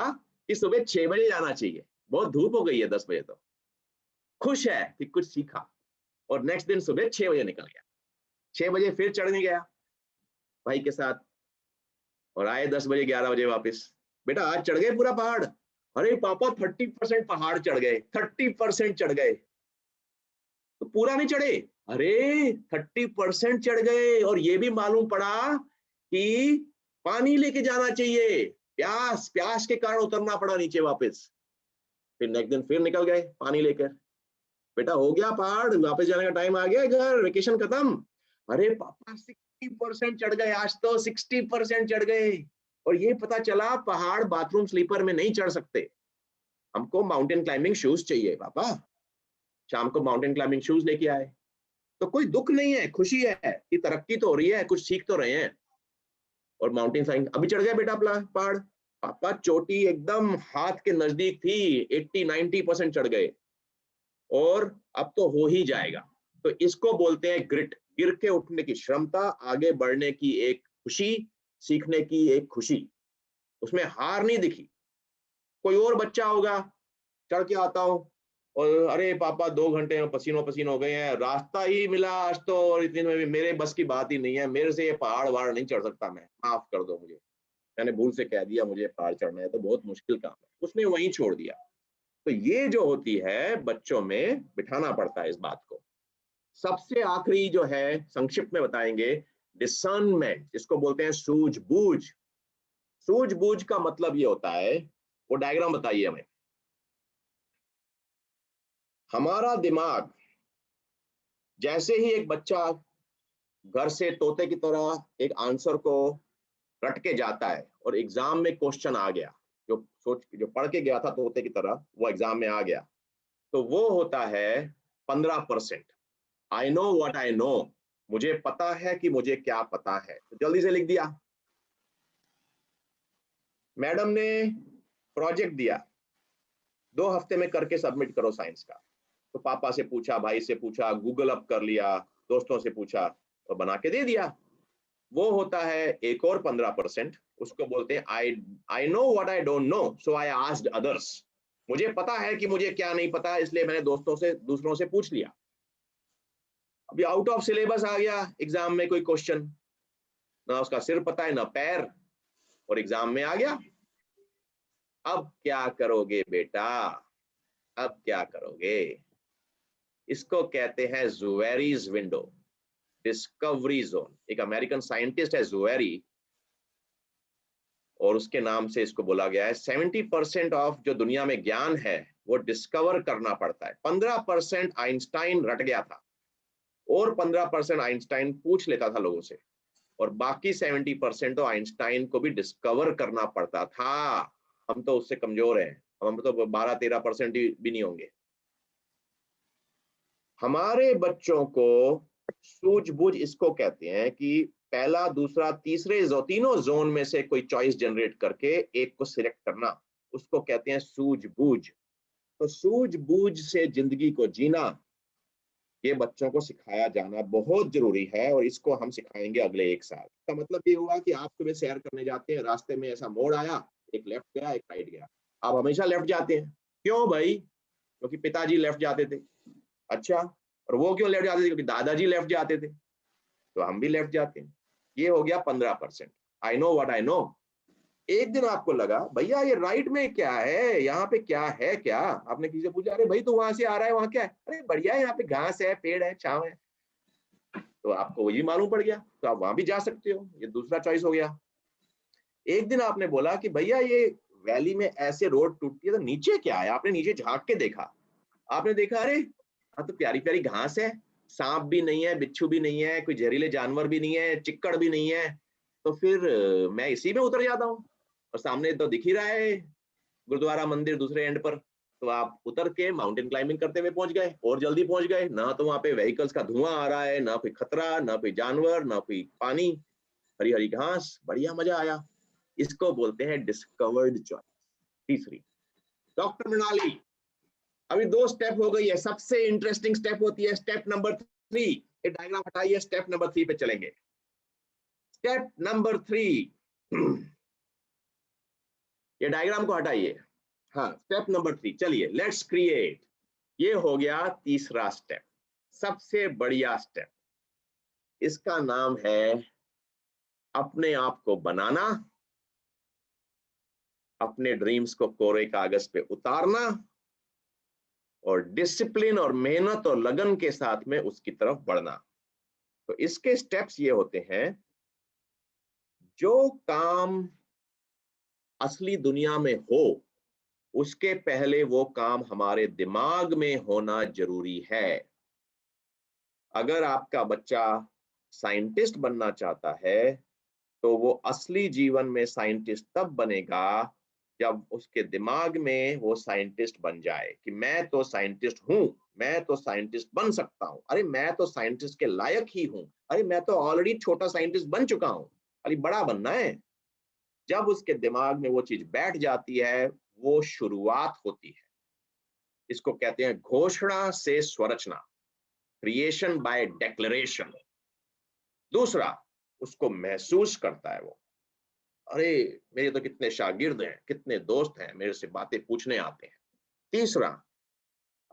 [SPEAKER 1] कि सुबह 6 बजे जाना चाहिए, बहुत धूप हो गई है 10 बजे। तो खुश है कि कुछ सीखा। और नेक्स्ट दिन सुबह 6 बजे निकल गया, 6 बजे फिर चढ़ने गया भाई के साथ, और आए 10 बजे 11 बजे वापस। बेटा आज चढ़ गए पूरा पहाड़? अरे पापा 30% पहाड़ चढ़ गए, 30% चढ़ गए। तो पूरा नहीं चढ़े? अरे 30% चढ़ गए। और ये भी मालूम पड़ा कि पानी लेके जाना चाहिए, प्यास के कारण उतरना पड़ा नीचे वापस। फिर नेक्स्ट दिन फिर निकल गए पानी लेकर। बेटा हो गया पहाड़, वापस जाने का टाइम आ गया घर, वेकेशन खत्म। अरे पापा 60% चढ़ गए, आज तो 60% चढ़ गए। और ये पता चला पहाड़ बाथरूम स्लीपर में नहीं चढ़ सकते, हमको माउंटेन क्लाइंबिंग शूज चाहिए। पापा शाम को माउंटेन क्लाइंबिंग शूज लेके आए। तो कोई दुख नहीं है, खुशी है कि तरक्की तो हो रही है, कुछ सीख तो रहे हैं। और माउंटेन क्लाइंबिंग अभी चढ़ गया बेटा पहाड़। पापा चोटी एकदम हाथ के नजदीक थी, 80-90% चढ़ गए, और अब तो हो ही जाएगा। तो इसको बोलते हैं ग्रिट, गिर के उठने की क्षमता, आगे बढ़ने की एक खुशी, सीखने की एक खुशी। उसमें हार नहीं दिखी। कोई और बच्चा होगा, चढ़ के आता हूं और अरे पापा 2 घंटे में पसीनो पसीन हो गए हैं, रास्ता ही मिला आज तो, और इतने में मेरे बस की बात ही नहीं है, मेरे से ये पहाड़ वहाड़ नहीं चढ़ सकता, मैं माफ कर दो मुझे, मैंने भूल से कह दिया मुझे पहाड़ चढ़ना है तो बहुत मुश्किल काम है, उसने वहीं छोड़ दिया। तो ये जो होती है बच्चों में बिठाना पड़ता है इस बात को। सबसे आखिरी जो है संक्षिप्त में बताएंगे, डिसर्नमेंट, इसको बोलते हैं सूझबूझ। सूझबूझ का मतलब ये होता है, वो डायग्राम बताइए हमें। हमारा दिमाग जैसे ही एक बच्चा घर से तोते की तरह एक आंसर को रट के जाता है और एग्जाम में क्वेश्चन आ गया, जो पढ़ के गया था तोते की तरह, वो एग्जाम में आ गया, तो वो होता है 15%। I know what I know, मुझे पता है कि मुझे क्या पता है, तो जल्दी से लिख दिया। मैडम ने प्रोजेक्ट दिया, 2 हफ्ते में करके सबमिट करो साइंस का, तो पापा से पूछा, भाई से पूछा, गूगल अप कर लिया, दोस्तों से पूछा और बना के दे दिया। वो होता है एक और 15%, उसको बोलते हैं I know what I don't know so I asked others. मुझे पता है कि मुझे क्या नहीं पता, इसलिए मैंने दूसरों से पूछ लिया। अभी आउट ऑफ सिलेबस आ गया एग्जाम में कोई क्वेश्चन, ना उसका सिर पता है ना पैर, और एग्जाम में आ गया। अब क्या करोगे बेटा, अब क्या करोगे? इसको कहते हैं ज़ुवेरीज विंडो, डिस्कवरी जोन। एक अमेरिकन साइंटिस्ट है ज़ुवेरी, और उसके नाम से इसको बोला गया है। 70% ऑफ जो दुनिया में ज्ञान है वो डिस्कवर करना पड़ता है। 15% आइंस्टाइन रट गया था, और 15% आइंस्टाइन पूछ लेता था लोगों से। और बाकी 70% तो आइंस्टाइन को भी डिस्कवर करना पड़ता था। हम तो उससे कमजोर हैं, हम तो 12-13% भी नहीं होंगे। हमारे बच्चों को सूझबूझ इसको कहते हैं कि पहला, दूसरा, तीनों जोन में से कोई चॉइस जनरेट करके एक को सिलेक्ट करना, उसको कहते हैं सूझबूझ। तो सूझबूझ से जिंदगी को जीना, ये बच्चों को सिखाया जाना बहुत जरूरी है, और इसको हम सिखाएंगे अगले 1 साल। का मतलब ये हुआ कि आप सुबह सैर करने जाते हैं, रास्ते में ऐसा मोड़ आया, एक लेफ्ट गया एक राइट गया, आप हमेशा लेफ्ट जाते हैं। क्यों भाई? क्योंकि पिताजी लेफ्ट जाते थे। अच्छा, और वो क्यों लेफ्ट जाते थे? क्योंकि दादाजी लेफ्ट जाते थे, तो हम भी लेफ्ट जाते हैं। ये हो गया 15%। I know what I know. एक दिन आपको लगा भैया ये राइट में क्या है, यहाँ पे क्या है, क्या आपने किसी से पूछा, अरे भाई तो वहां से आ रहा है, वहां क्या है? अरे बढ़िया है, यहाँ पे घास है, पेड़ है, छांव है, तो आपको वही मालूम पड़ गया, तो आप वहां भी जा सकते हो। ये दूसरा चॉइस हो गया। एक दिन आपने बोला कि भैया ये वैली में ऐसे रोड टूटती है, तो नीचे क्या है? आपने नीचे झांक के देखा, आपने देखा अरे हाँ तो प्यारी प्यारी घास है, सांप भी नहीं है, बिच्छू भी नहीं है, कोई जहरीले जानवर भी नहीं है, चिक्कड़ भी नहीं है, तो फिर मैं इसी में उतर जाता हूँ, और सामने तो दिख ही रहा है गुरुद्वारा मंदिर दूसरे एंड पर। तो आप उतर के माउंटेन क्लाइंबिंग करते हुए पहुंच गए, और जल्दी पहुंच गए, ना तो वहां पे व्हीकल्स का धुआं आ रहा है, ना कोई खतरा, ना कोई जानवर, ना कोई पानी, हरी हरी घास, बढ़िया मजा आया। इसको बोलते हैं डिस्कवर्ड चॉइस। तीसरी, डॉक्टर मृणाली, अभी 2 स्टेप हो गई है, सबसे इंटरेस्टिंग स्टेप होती है स्टेप नंबर 3। ये डायग्राम हटाइए, स्टेप नंबर 3 पे चलेंगे। स्टेप नंबर 3, ये डायग्राम को हटाइए। हाँ, स्टेप नंबर 3, चलिए लेट्स क्रिएट। ये हो गया तीसरा स्टेप, सबसे बढ़िया स्टेप। इसका नाम है अपने आप को बनाना, अपने ड्रीम्स को कोरे कागज पे उतारना, और डिसिप्लिन और मेहनत और लगन के साथ में उसकी तरफ बढ़ना। तो इसके स्टेप्स ये होते हैं, जो काम असली दुनिया में हो उसके पहले वो काम हमारे दिमाग में होना जरूरी है। अगर आपका बच्चा साइंटिस्ट बनना चाहता है तो वो असली जीवन में साइंटिस्ट तब बनेगा जब उसके दिमाग में वो साइंटिस्ट बन जाए कि मैं तो साइंटिस्ट हूं, मैं तो साइंटिस्ट बन सकता हूं, अरे मैं तो साइंटिस्ट के लायक ही हूं, अरे मैं तो ऑलरेडी छोटा साइंटिस्ट बन चुका हूं, अरे बड़ा बनना है। जब उसके दिमाग में वो चीज बैठ जाती है, वो शुरुआत होती है। इसको कहते हैं घोषणा से स्वरचना, क्रिएशन बाय डेक्लेरेशन। दूसरा, उसको महसूस करता है वो, अरे मेरे तो कितने शागिर्द हैं, कितने दोस्त हैं, मेरे से बातें पूछने आते हैं। तीसरा,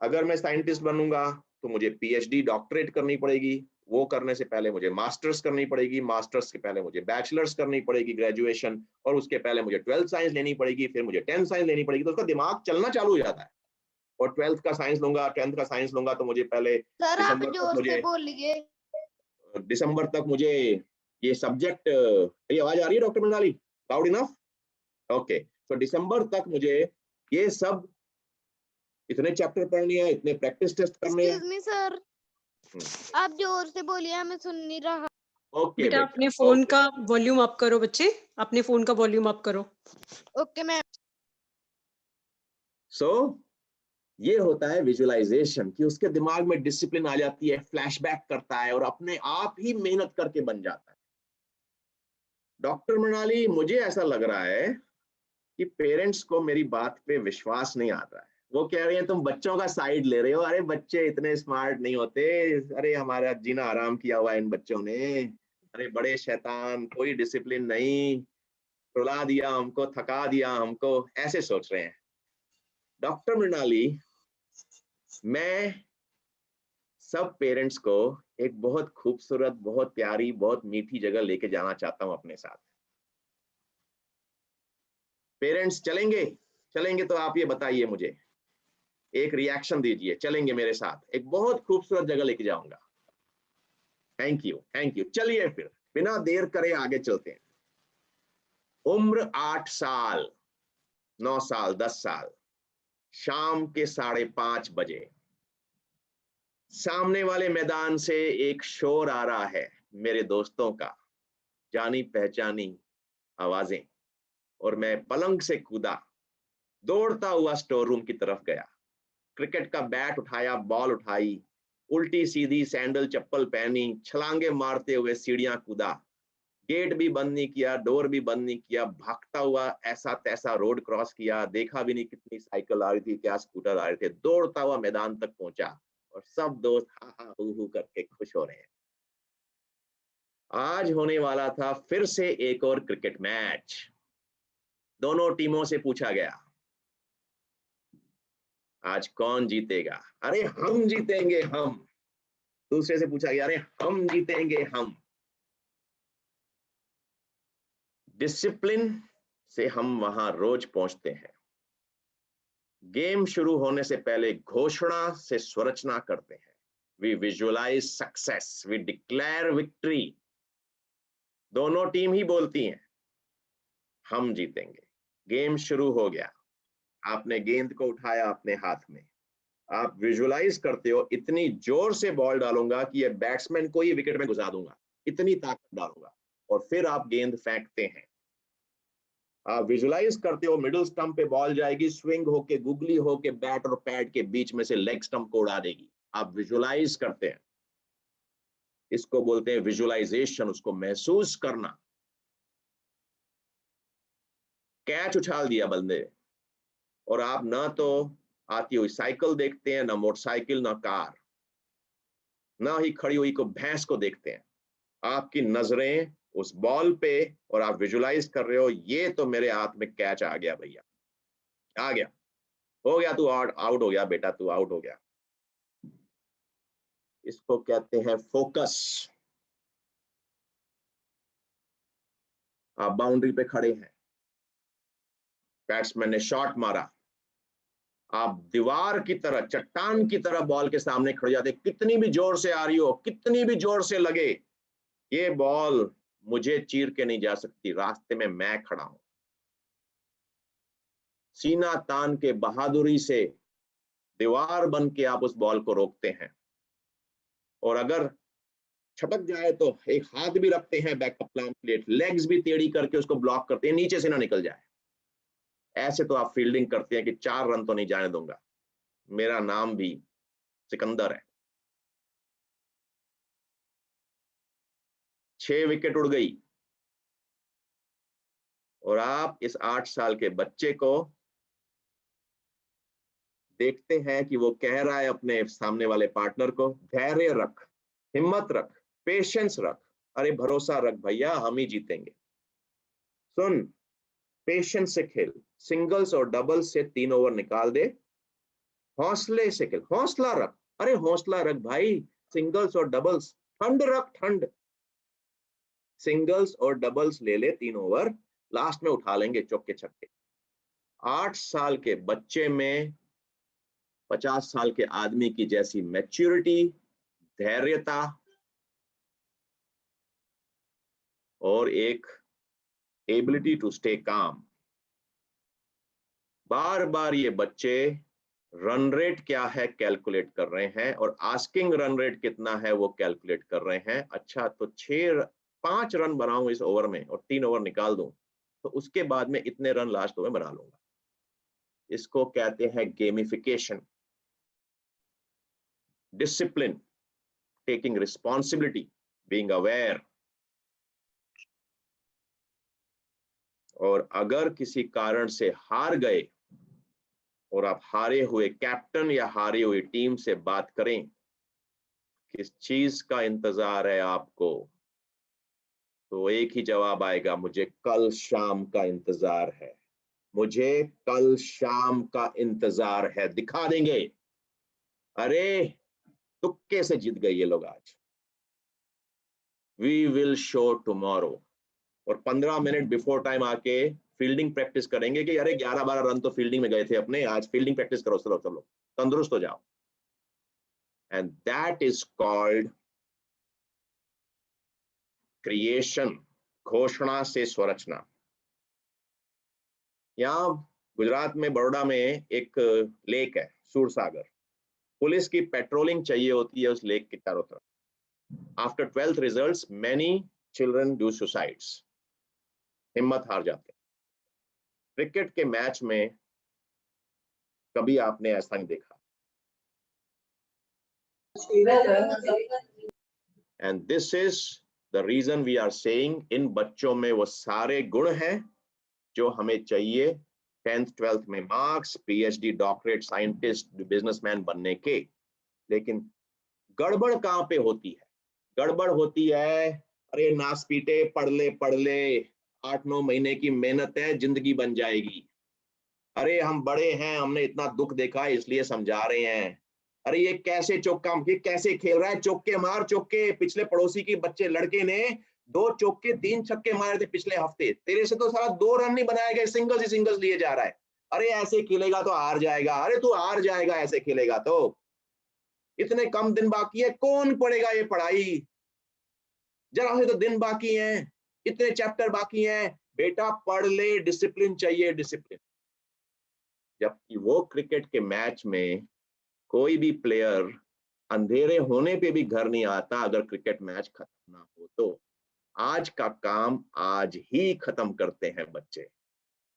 [SPEAKER 1] अगर मैं साइंटिस्ट बनूंगा तो मुझे पीएचडी डॉक्टरेट करनी पड़ेगी, वो करने से पहले मुझे मास्टर्स करनी पड़ेगी, मास्टर्स के पहले मुझे बैचलर्स करनी पड़ेगी, ग्रेजुएशन, और उसके पहले मुझे 12th साइंस लेनी पड़ेगी, फिर मुझे 10th साइंस लेनी पड़ेगी। तो उसका दिमाग चलना चालू हो जाता है। और 12th का साइंस लूंगा, 10th का साइंस लूंगा तो मुझे पहले दिसंबर तक मुझे ये सब्जेक्ट, ये आवाज आ रही है doctor Mrinali? Loud enough? Okay, तो दिसंबर तक मुझे ये सब इतने चैप्टर पढ़ने हैं, इतने प्रैक्टिस टेस्ट करने हैं।
[SPEAKER 11] एक्सक्यूज मी सर, आप जोर से बोलिए, हमें सुन नहीं रहा।
[SPEAKER 1] ओके
[SPEAKER 12] बेटा, अपने फोन का वॉल्यूम अप करो बच्चे, अपने फोन का वॉल्यूम अप करो।
[SPEAKER 11] Okay ma'am.
[SPEAKER 1] सो ये होता है विजुअलाइजेशन, कि उसके दिमाग में डिसिप्लिन आ जाती है, फ्लैशबैक करता है और अपने आप ही मेहनत करके बन जाता है। डॉक्टर मृणाली, मुझे ऐसा लग रहा है कि पेरेंट्स को मेरी बात पे विश्वास नहीं आ रहा है। वो कह रहे हैं तुम बच्चों का साइड ले रहे हो, अरे बच्चे इतने स्मार्ट नहीं होते, अरे हमारा जीना आराम किया हुआ है इन बच्चों ने, अरे बड़े शैतान, कोई डिसिप्लिन नहीं, रुला दिया हमको, थका दिया हमको, ऐसे सोच रहे हैं। डॉक्टर मृणाली, मैं सब पेरेंट्स को एक बहुत खूबसूरत, बहुत प्यारी, बहुत मीठी जगह लेके जाना चाहता हूं अपने साथ। पेरेंट्स चलेंगे? चलेंगे तो आप ये बताइए मुझे, एक रिएक्शन दीजिए, चलेंगे मेरे साथ? एक बहुत खूबसूरत जगह लेके जाऊंगा। Thank you, thank you. चलिए फिर बिना देर करे आगे चलते हैं। उम्र 8 साल, 9 साल, 10 साल, शाम के 5:30 बजे सामने वाले मैदान से एक शोर आ रहा है मेरे दोस्तों का। जानी पहचानी आवाजें, और मैं पलंग से कूदा, दौड़ता हुआ स्टोर रूम की तरफ गया, क्रिकेट का बैट उठाया, बॉल उठाई, उल्टी सीधी सैंडल चप्पल पहनी, छलांगे मारते हुए सीढ़ियां कूदा, गेट भी बंद नहीं किया, डोर भी बंद नहीं किया, भागता हुआ ऐसा तैसा रोड क्रॉस किया, देखा भी नहीं कितनी साइकिल आ रही थी, क्या स्कूटर आ रहे थे, दौड़ता हुआ मैदान तक पहुंचा, और सब दोस्त हा हा हू हू करके खुश हो रहे हैं। आज होने वाला था फिर से एक और क्रिकेट मैच। दोनों टीमों से पूछा गया, आज कौन जीतेगा? अरे हम जीतेंगे हम। दूसरे से पूछा गया, अरे हम जीतेंगे हम। डिसिप्लिन से हम वहां रोज पहुंचते हैं। गेम शुरू होने से पहले घोषणा से स्वरचना करते हैं। We visualise success, we declare victory. दोनों टीम ही बोलती हैं हम जीतेंगे। गेम शुरू हो गया, आपने गेंद को उठाया अपने हाथ में, आप विजुअलाइज करते हो इतनी जोर से बॉल डालूंगा कि ये बैट्समैन को ही विकेट में घुसा दूंगा, इतनी ताकत डालूंगा, और फिर आप गेंद फेंकते हैं। आप विजुअलाइज करते हो मिडिल स्टंप पे बॉल जाएगी, स्विंग होके गुगली होके बैट और पैड के बीच में से लेग स्टंप को उड़ा देगी। आप विजुअलाइज करते हैं, इसको बोलते हैं विजुअलाइजेशन, उसको महसूस करना। कैच उछाल दिया बंदे, और आप ना तो आती हुई साइकिल देखते हैं, ना मोटरसाइकिल, ना कार, ना ही खड़ी हुई को भैंस को देखते हैं। आपकी नजरें उस बॉल पे, और आप विजुअलाइज कर रहे हो ये तो मेरे हाथ में कैच आ गया भैया, आ गया, हो गया, तू आउट हो गया बेटा, तू आउट हो गया। इसको कहते हैं फोकस। आप बाउंड्री पे खड़े हैं, बैट्समैन ने शॉट मारा, आप दीवार की तरह, चट्टान की तरह बॉल के सामने खड़े जाते, कितनी भी जोर से आ रही हो, कितनी भी जोर से लगे, ये बॉल मुझे चीर के नहीं जा सकती, रास्ते में मैं खड़ा हूं। सीना तान के बहादुरी से दीवार बन के आप उस बॉल को रोकते हैं, और अगर छटक जाए तो एक हाथ भी रखते हैं बैकअप प्लान प्लेट, लेग्स भी टेढ़ी करके उसको ब्लॉक करते हैं, नीचे से ना निकल जाए। ऐसे तो आप फील्डिंग करते हैं कि 4 रन तो नहीं जाने दूंगा, मेरा नाम भी सिकंदर है। 6 विकेट उड़ गई, और आप इस 8 साल के बच्चे को देखते हैं कि वो कह रहा है अपने सामने वाले पार्टनर को, धैर्य रख, हिम्मत रख, पेशेंस रख, अरे भरोसा रख भैया, हम ही जीतेंगे। सुन, पेशेंस से खेल, सिंगल्स और डबल्स से 3 ओवर निकाल दे, हौसले से खेल, हौसला रख, अरे हौसला रख भाई, सिंगल्स और डबल्स, ठंड रख, ठंड। सिंगल्स और डबल्स ले ले 3 ओवर, लास्ट में उठा लेंगे चौके छक्के। 8 साल के बच्चे में 50 साल के आदमी की जैसी मैच्योरिटी, धैर्यता, और एक एबिलिटी टू स्टे काम। बार बार ये बच्चे रन रेट क्या है कैलकुलेट कर रहे हैं, और आस्किंग रन रेट कितना है वो कैलकुलेट कर रहे हैं। अच्छा, तो 5 रन बनाऊं इस ओवर में और 3 ओवर निकाल दूं, तो उसके बाद में इतने रन लास्ट ओवर बना लूंगा। इसको कहते हैं gamification. Discipline, taking responsibility, being aware. और अगर किसी कारण से हार गए और आप हारे हुए कैप्टन या हारी हुई टीम से बात करें, किस चीज का इंतजार है आपको, तो एक ही जवाब आएगा, मुझे कल शाम का इंतजार है, मुझे कल शाम का इंतजार है। दिखा देंगे। अरे तुक्के से जीत गए ये लोग आज। We will show tomorrow. और 15 मिनट बिफोर टाइम आके फील्डिंग प्रैक्टिस करेंगे कि अरे 11-12 रन तो फील्डिंग में गए थे अपने, आज फील्डिंग प्रैक्टिस करो, सब लोग तंदुरुस्त हो जाओ। And that is called creation, घोषणा से स्वरचना। यहाँ गुजरात में बड़ौदा में एक लेक है, सूरसागर। पुलिस की पेट्रोलिंग चाहिए होती है उस लेक के चारों तरफ। After 12th results, many children do suicides. हिम्मत हार जाते हैं। क्रिकेट के मैच में कभी आपने ऐसा नहीं देखा। And this is the reason we are saying इन बच्चों में वो सारे गुण हैं जो हमें चाहिए 10th 12th में marks, PhD, doctorate, scientist, businessman बनने के। लेकिन गड़बड़ कहाँ पे होती है? गड़बड़ होती है, अरे नासपीटे पढ़ ले 8-9 महीने की मेहनत है, जिंदगी बन जाएगी। अरे हम बड़े हैं, हमने इतना दुख देखा इसलिए समझा रहे हैं। अरे ये कैसे चौका, ये कैसे खेल रहा है, चौके मार चौके। पिछले पड़ोसी की बच्चे लड़के ने 2 चौके 3 छक्के मारे थे पिछले हफ्ते, तेरे से तो सारा 2 रन नहीं बनाए गए, सिंगल्स ही सिंगल्स लिए जा रहा है। अरे ऐसे खेलेगा तो हार जाएगा। अरे तू हार जाएगा ऐसे खेलेगा तो। इतने कम दिन बाकी है, कौन पढ़ेगा ये पढ़ाई? जरा से तो दिन बाकी हैं, इतने चैप्टर बाकी हैं। बेटा पढ़ ले, डिसिप्लिन चाहिए, डिसिप्लिन। जबकि वो क्रिकेट के मैच में कोई भी प्लेयर अंधेरे होने पे भी घर नहीं आता अगर क्रिकेट मैच खत्म ना हो तो। आज का काम आज ही खत्म करते हैं बच्चे।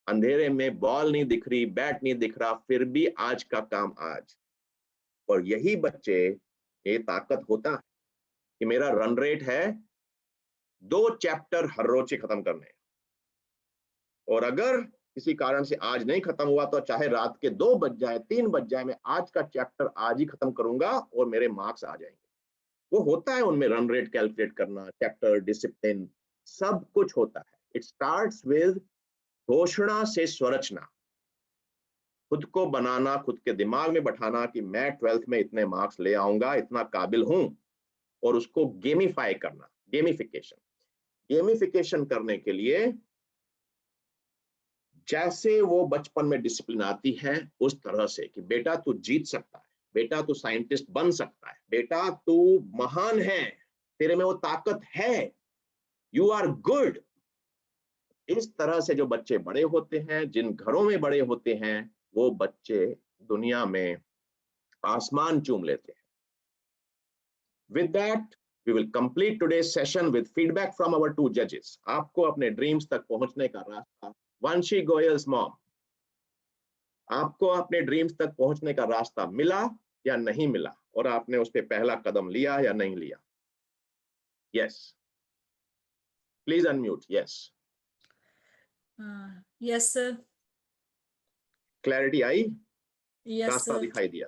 [SPEAKER 1] अंधेरे में बॉल नहीं दिख रही, बैट नहीं दिख रहा, फिर भी आज का काम आज। और यही बच्चे, ये ताकत होता है कि मेरा रन रेट है 2 चैप्टर हर रोज से खत्म करने। और अगर किसी कारण से आज नहीं खत्म हुआ तो चाहे रात के 2 बज जाए, 3 बज जाए, मैं आज का चैप्टर आज ही खत्म करूंगा और मेरे मार्क्स आ जाएंगे। वो होता है उनमें रन रेट कैलकुलेट करना, चैप्टर, डिसिप्लिन, सब कुछ होता है। इट स्टार्ट्स विद घोषणा से स्वरचना, खुद को बनाना, खुद के दिमाग में बैठाना कि मैं 12th में इतने मार्क्स ले आऊंगा, इतना काबिल हूं, और उसको गेमिफाई करना, गेमिफिकेशन करने के लिए जैसे वो बचपन में डिसिप्लिन आती है उस तरह से कि बेटा तू जीत सकता है, बेटा तू साइंटिस्ट बन सकता है, बेटा तू महान है, तेरे में वो ताकत है, यू आर गुड। इस तरह से जो बच्चे बड़े होते हैं, जिन घरों में बड़े होते हैं, वो बच्चे दुनिया में आसमान चूम लेते हैं। With that, we will complete today's session with feedback from our 2 judges. आपको अपने ड्रीम्स तक पहुंचने का रास्ता, वंशी गोयल्स मॉम, आपको अपने ड्रीम्स तक पहुंचने का रास्ता मिला या नहीं मिला, और आपने उस पे पहला कदम लिया या नहीं लिया? Yes. Please unmute. Yes.
[SPEAKER 3] Yes sir.
[SPEAKER 1] Clarity I?
[SPEAKER 3] Yes
[SPEAKER 1] रास्ता
[SPEAKER 3] sir.
[SPEAKER 1] दिखाई दिया?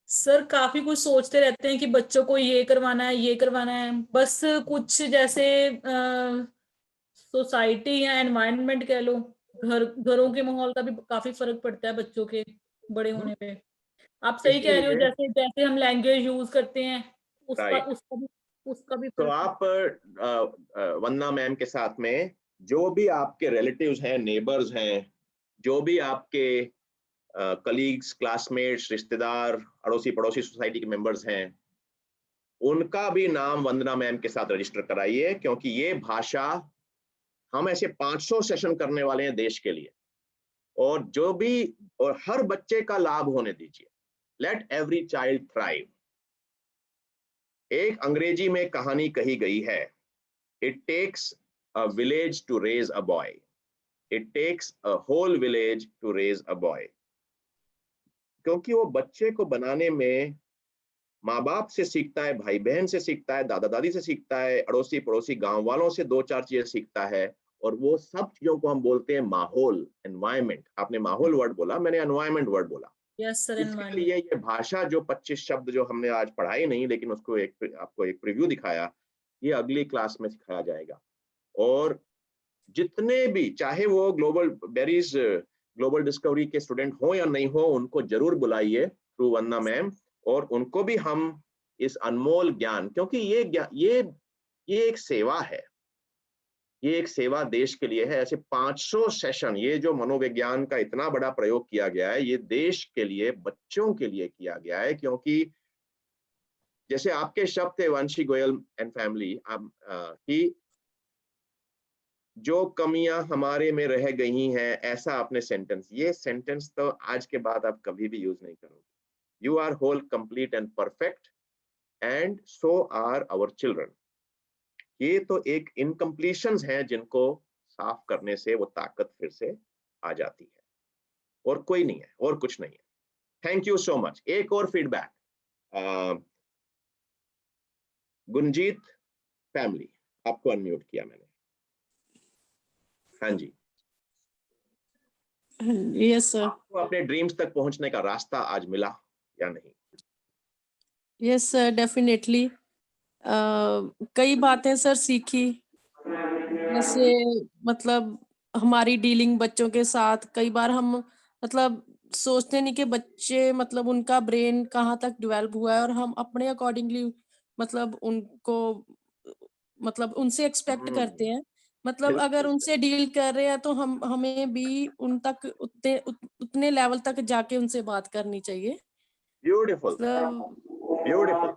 [SPEAKER 3] सर काफी कुछ सोचते रहते हैं कि बच्चों को ये करवाना है, ये करवाना है, बस कुछ जैसे सोसाइटी या एनवायरनमेंट कह लो, घरों के माहौल का भी काफी फर्क पड़ता है बच्चों के बड़े होने पे। आप सही कह रहे हो, जैसे जैसे हम लैंग्वेज यूज करते हैं उसका भी
[SPEAKER 1] तो आप वंदना मैम के साथ में जो भी आपके रिलेटिव्स हैं, नेबर्स हैं, जो भी आपके कलीग्स, क्लासमेट्स, रिश्तेदार, अड़ोसी पड़ोसी सोसाइटी के मेंबर्स हैं, उनका भी नाम वंदना मैम के साथ रजिस्टर कराइए, क्योंकि ये भाषा हम ऐसे 500 सेशन करने वाले हैं देश के लिए, और जो भी, और हर बच्चे का लाभ होने दीजिए। Let every child thrive. एक अंग्रेजी में कहानी कही गई है, it takes a village to raise a boy, it takes a whole village to raise a boy. क्योंकि वो बच्चे को बनाने में माँ बाप से सीखता है, भाई बहन से सीखता है, दादा दादी से सीखता है, अड़ोसी पड़ोसी गांव वालों से 2-4 चीजें सीखता है, और वो सब चीजों को हम बोलते हैं माहौल, एनवायरमेंट। आपने माहौल वर्ड बोला, मैंने एनवायरमेंट वर्ड बोला।
[SPEAKER 3] Yes sir.
[SPEAKER 1] इसके लिए ये भाषा जो 25 शब्द जो हमने आज पढ़ाई नहीं, लेकिन उसको आपको एक प्रीव्यू दिखाया, ये अगली क्लास में सिखाया जाएगा। और जितने भी, चाहे वो ग्लोबल डिस्कवरी के स्टूडेंट हो या नहीं हो, उनको जरूर बुलाइए थ्रू वंदना मैम, और उनको भी हम इस अनमोल ज्ञान, क्योंकि ये एक सेवा है, ये एक सेवा देश के लिए है। ऐसे 500 सेशन, ये जो मनोविज्ञान का इतना बड़ा प्रयोग किया गया है, ये देश के लिए, बच्चों के लिए किया गया है। क्योंकि जैसे आपके शब्द थे वंशी गोयल एंड फैमिली, कि जो कमियां हमारे में रह गई हैं, ऐसा आपने सेंटेंस, ये सेंटेंस तो आज के बाद आप कभी भी यूज नहीं करोगे। You are whole, complete and perfect, and so are our children. ये तो एक इनकम्प्लीशंस हैं जिनको साफ करने से वो ताकत फिर से आ जाती है, और कोई नहीं है, और कुछ नहीं है। Thank you so much. एक और फीडबैक, गुंजीत फैमिली, आपको अनम्यूट किया मैंने। हाँ जी।
[SPEAKER 10] Yes sir.
[SPEAKER 1] आपको अपने ड्रीम्स तक पहुंचने का रास्ता आज मिला या नहीं?
[SPEAKER 10] Yes sir, definitely. कई बातें सर सीखी, जैसे मतलब हमारी डीलिंग बच्चों के साथ, कई बार हम मतलब सोचते नहीं कि बच्चे मतलब उनका ब्रेन कहाँ तक डेवलप हुआ है, और हम अपने अकॉर्डिंगली मतलब उनको मतलब उनसे एक्सपेक्ट करते हैं। मतलब अगर उनसे डील कर रहे हैं तो हमें भी उन तक उतने लेवल तक जाके उनसे बात करनी चाहिए।
[SPEAKER 1] ब्यूटीफुल,
[SPEAKER 10] मतलब
[SPEAKER 1] ब्यूटीफुल।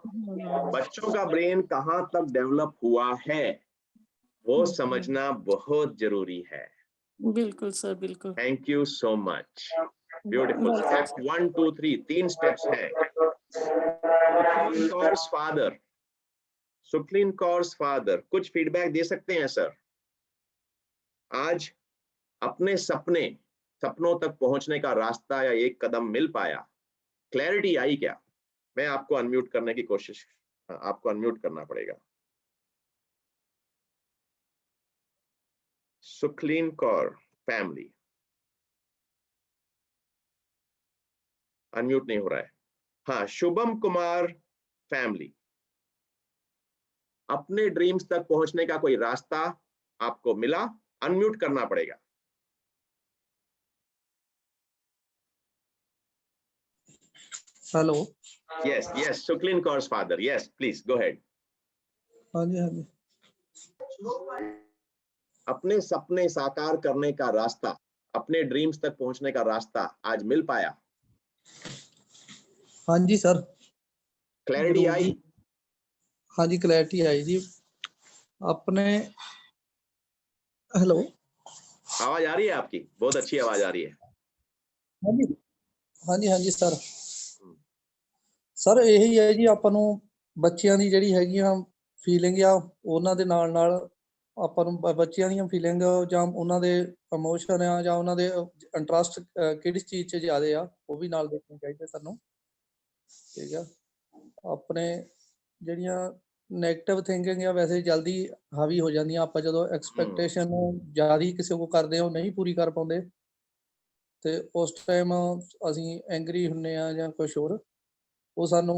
[SPEAKER 1] बच्चों का ब्रेन कहाँ तक डेवलप हुआ है वो समझना बहुत जरूरी है।
[SPEAKER 10] बिल्कुल सर, बिल्कुल।
[SPEAKER 1] Thank you so much. Beautiful. Steps 1 2 3, 3 steps हैं। सुखलीन कौर's फादर, सुखलीन कौर's फादर कुछ फीडबैक दे सकते हैं सर? आज अपने सपनों तक पहुंचने का रास्ता या एक कदम मिल पाया? क्लैरिटी आई क्या? मैं आपको अनम्यूट करने की कोशिश, आपको अनम्यूट करना पड़ेगा। सुखलीन कौर फैमिली, अनम्यूट नहीं हो रहा है। हाँ, शुभम कुमार फैमिली, अपने ड्रीम्स तक पहुंचने का कोई रास्ता आपको मिला? अनम्यूट करना पड़ेगा।
[SPEAKER 5] Hello.
[SPEAKER 1] Yes yes, Sukhleen Kaur's father, yes please go ahead.
[SPEAKER 5] हाँ जी, हाँ जी।
[SPEAKER 1] अपने सपने साकार करने का रास्ता, अपने ड्रीम्स तक पहुंचने का रास्ता आज मिल पाया?
[SPEAKER 5] हाँ जी सर।
[SPEAKER 1] क्लैरिटी आई?
[SPEAKER 5] हाँ जी, क्लैरिटी आई जी। अपने हेलो,
[SPEAKER 1] आवाज आ रही है आपकी? बहुत अच्छी आवाज आ रही है।
[SPEAKER 5] हाँ जी, हाँ जी, हाँ जी सर। ਸਰ ਇਹੀ ਹੈ ਜੀ, ਆਪਾਂ ਨੂੰ ਬੱਚਿਆਂ ਦੀ ਜਿਹੜੀ ਹੈਗੀਆਂ ਫੀਲਿੰਗ ਆ ਉਹਨਾਂ ਦੇ ਨਾਲ ਨਾਲ ਆਪਾਂ ਨੂੰ ਬੱਚਿਆਂ ਦੀਆਂ ਫੀਲਿੰਗ ਜਾਂ ਉਹਨਾਂ ਦੇ ਇਮੋਸ਼ਨ ਆ ਜਾਂ ਉਹਨਾਂ ਦੇ ਇੰਟਰਸਟ ਕਿਹੜੀ ਚੀਜ਼ 'ਚ ਜ਼ਿਆਦੇ ਆ ਉਹ ਵੀ ਨਾਲ ਦੇਖਣੇ ਚਾਹੀਦੇ ਸਾਨੂੰ। ਠੀਕ ਆ। ਆਪਣੇ ਜਿਹੜੀਆਂ ਨੈਗੇਟਿਵ ਥਿੰਕਿੰਗ ਆ ਵੈਸੇ ਜਲਦੀ ਹਾਵੀ ਹੋ ਜਾਂਦੀਆਂ, ਆਪਾਂ ਜਦੋਂ ਐਕਸਪੈਕਟੇਸ਼ਨ ਜ਼ਿਆਦਾ ਹੀ ਕਿਸੇ ਕੋ ਕਰਦੇ ਆ ਉਹ ਨਹੀਂ ਪੂਰੀ ਕਰ ਪਾਉਂਦੇ ਤੇ ਉਸ ਟਾਈਮ ਅਸੀਂ ਐਂਗਰੀ ਹੁੰਨੇ ਆ ਜਾਂ ਕੁਛ ਹੋਰ। ਉਹ ਸਾਨੂੰ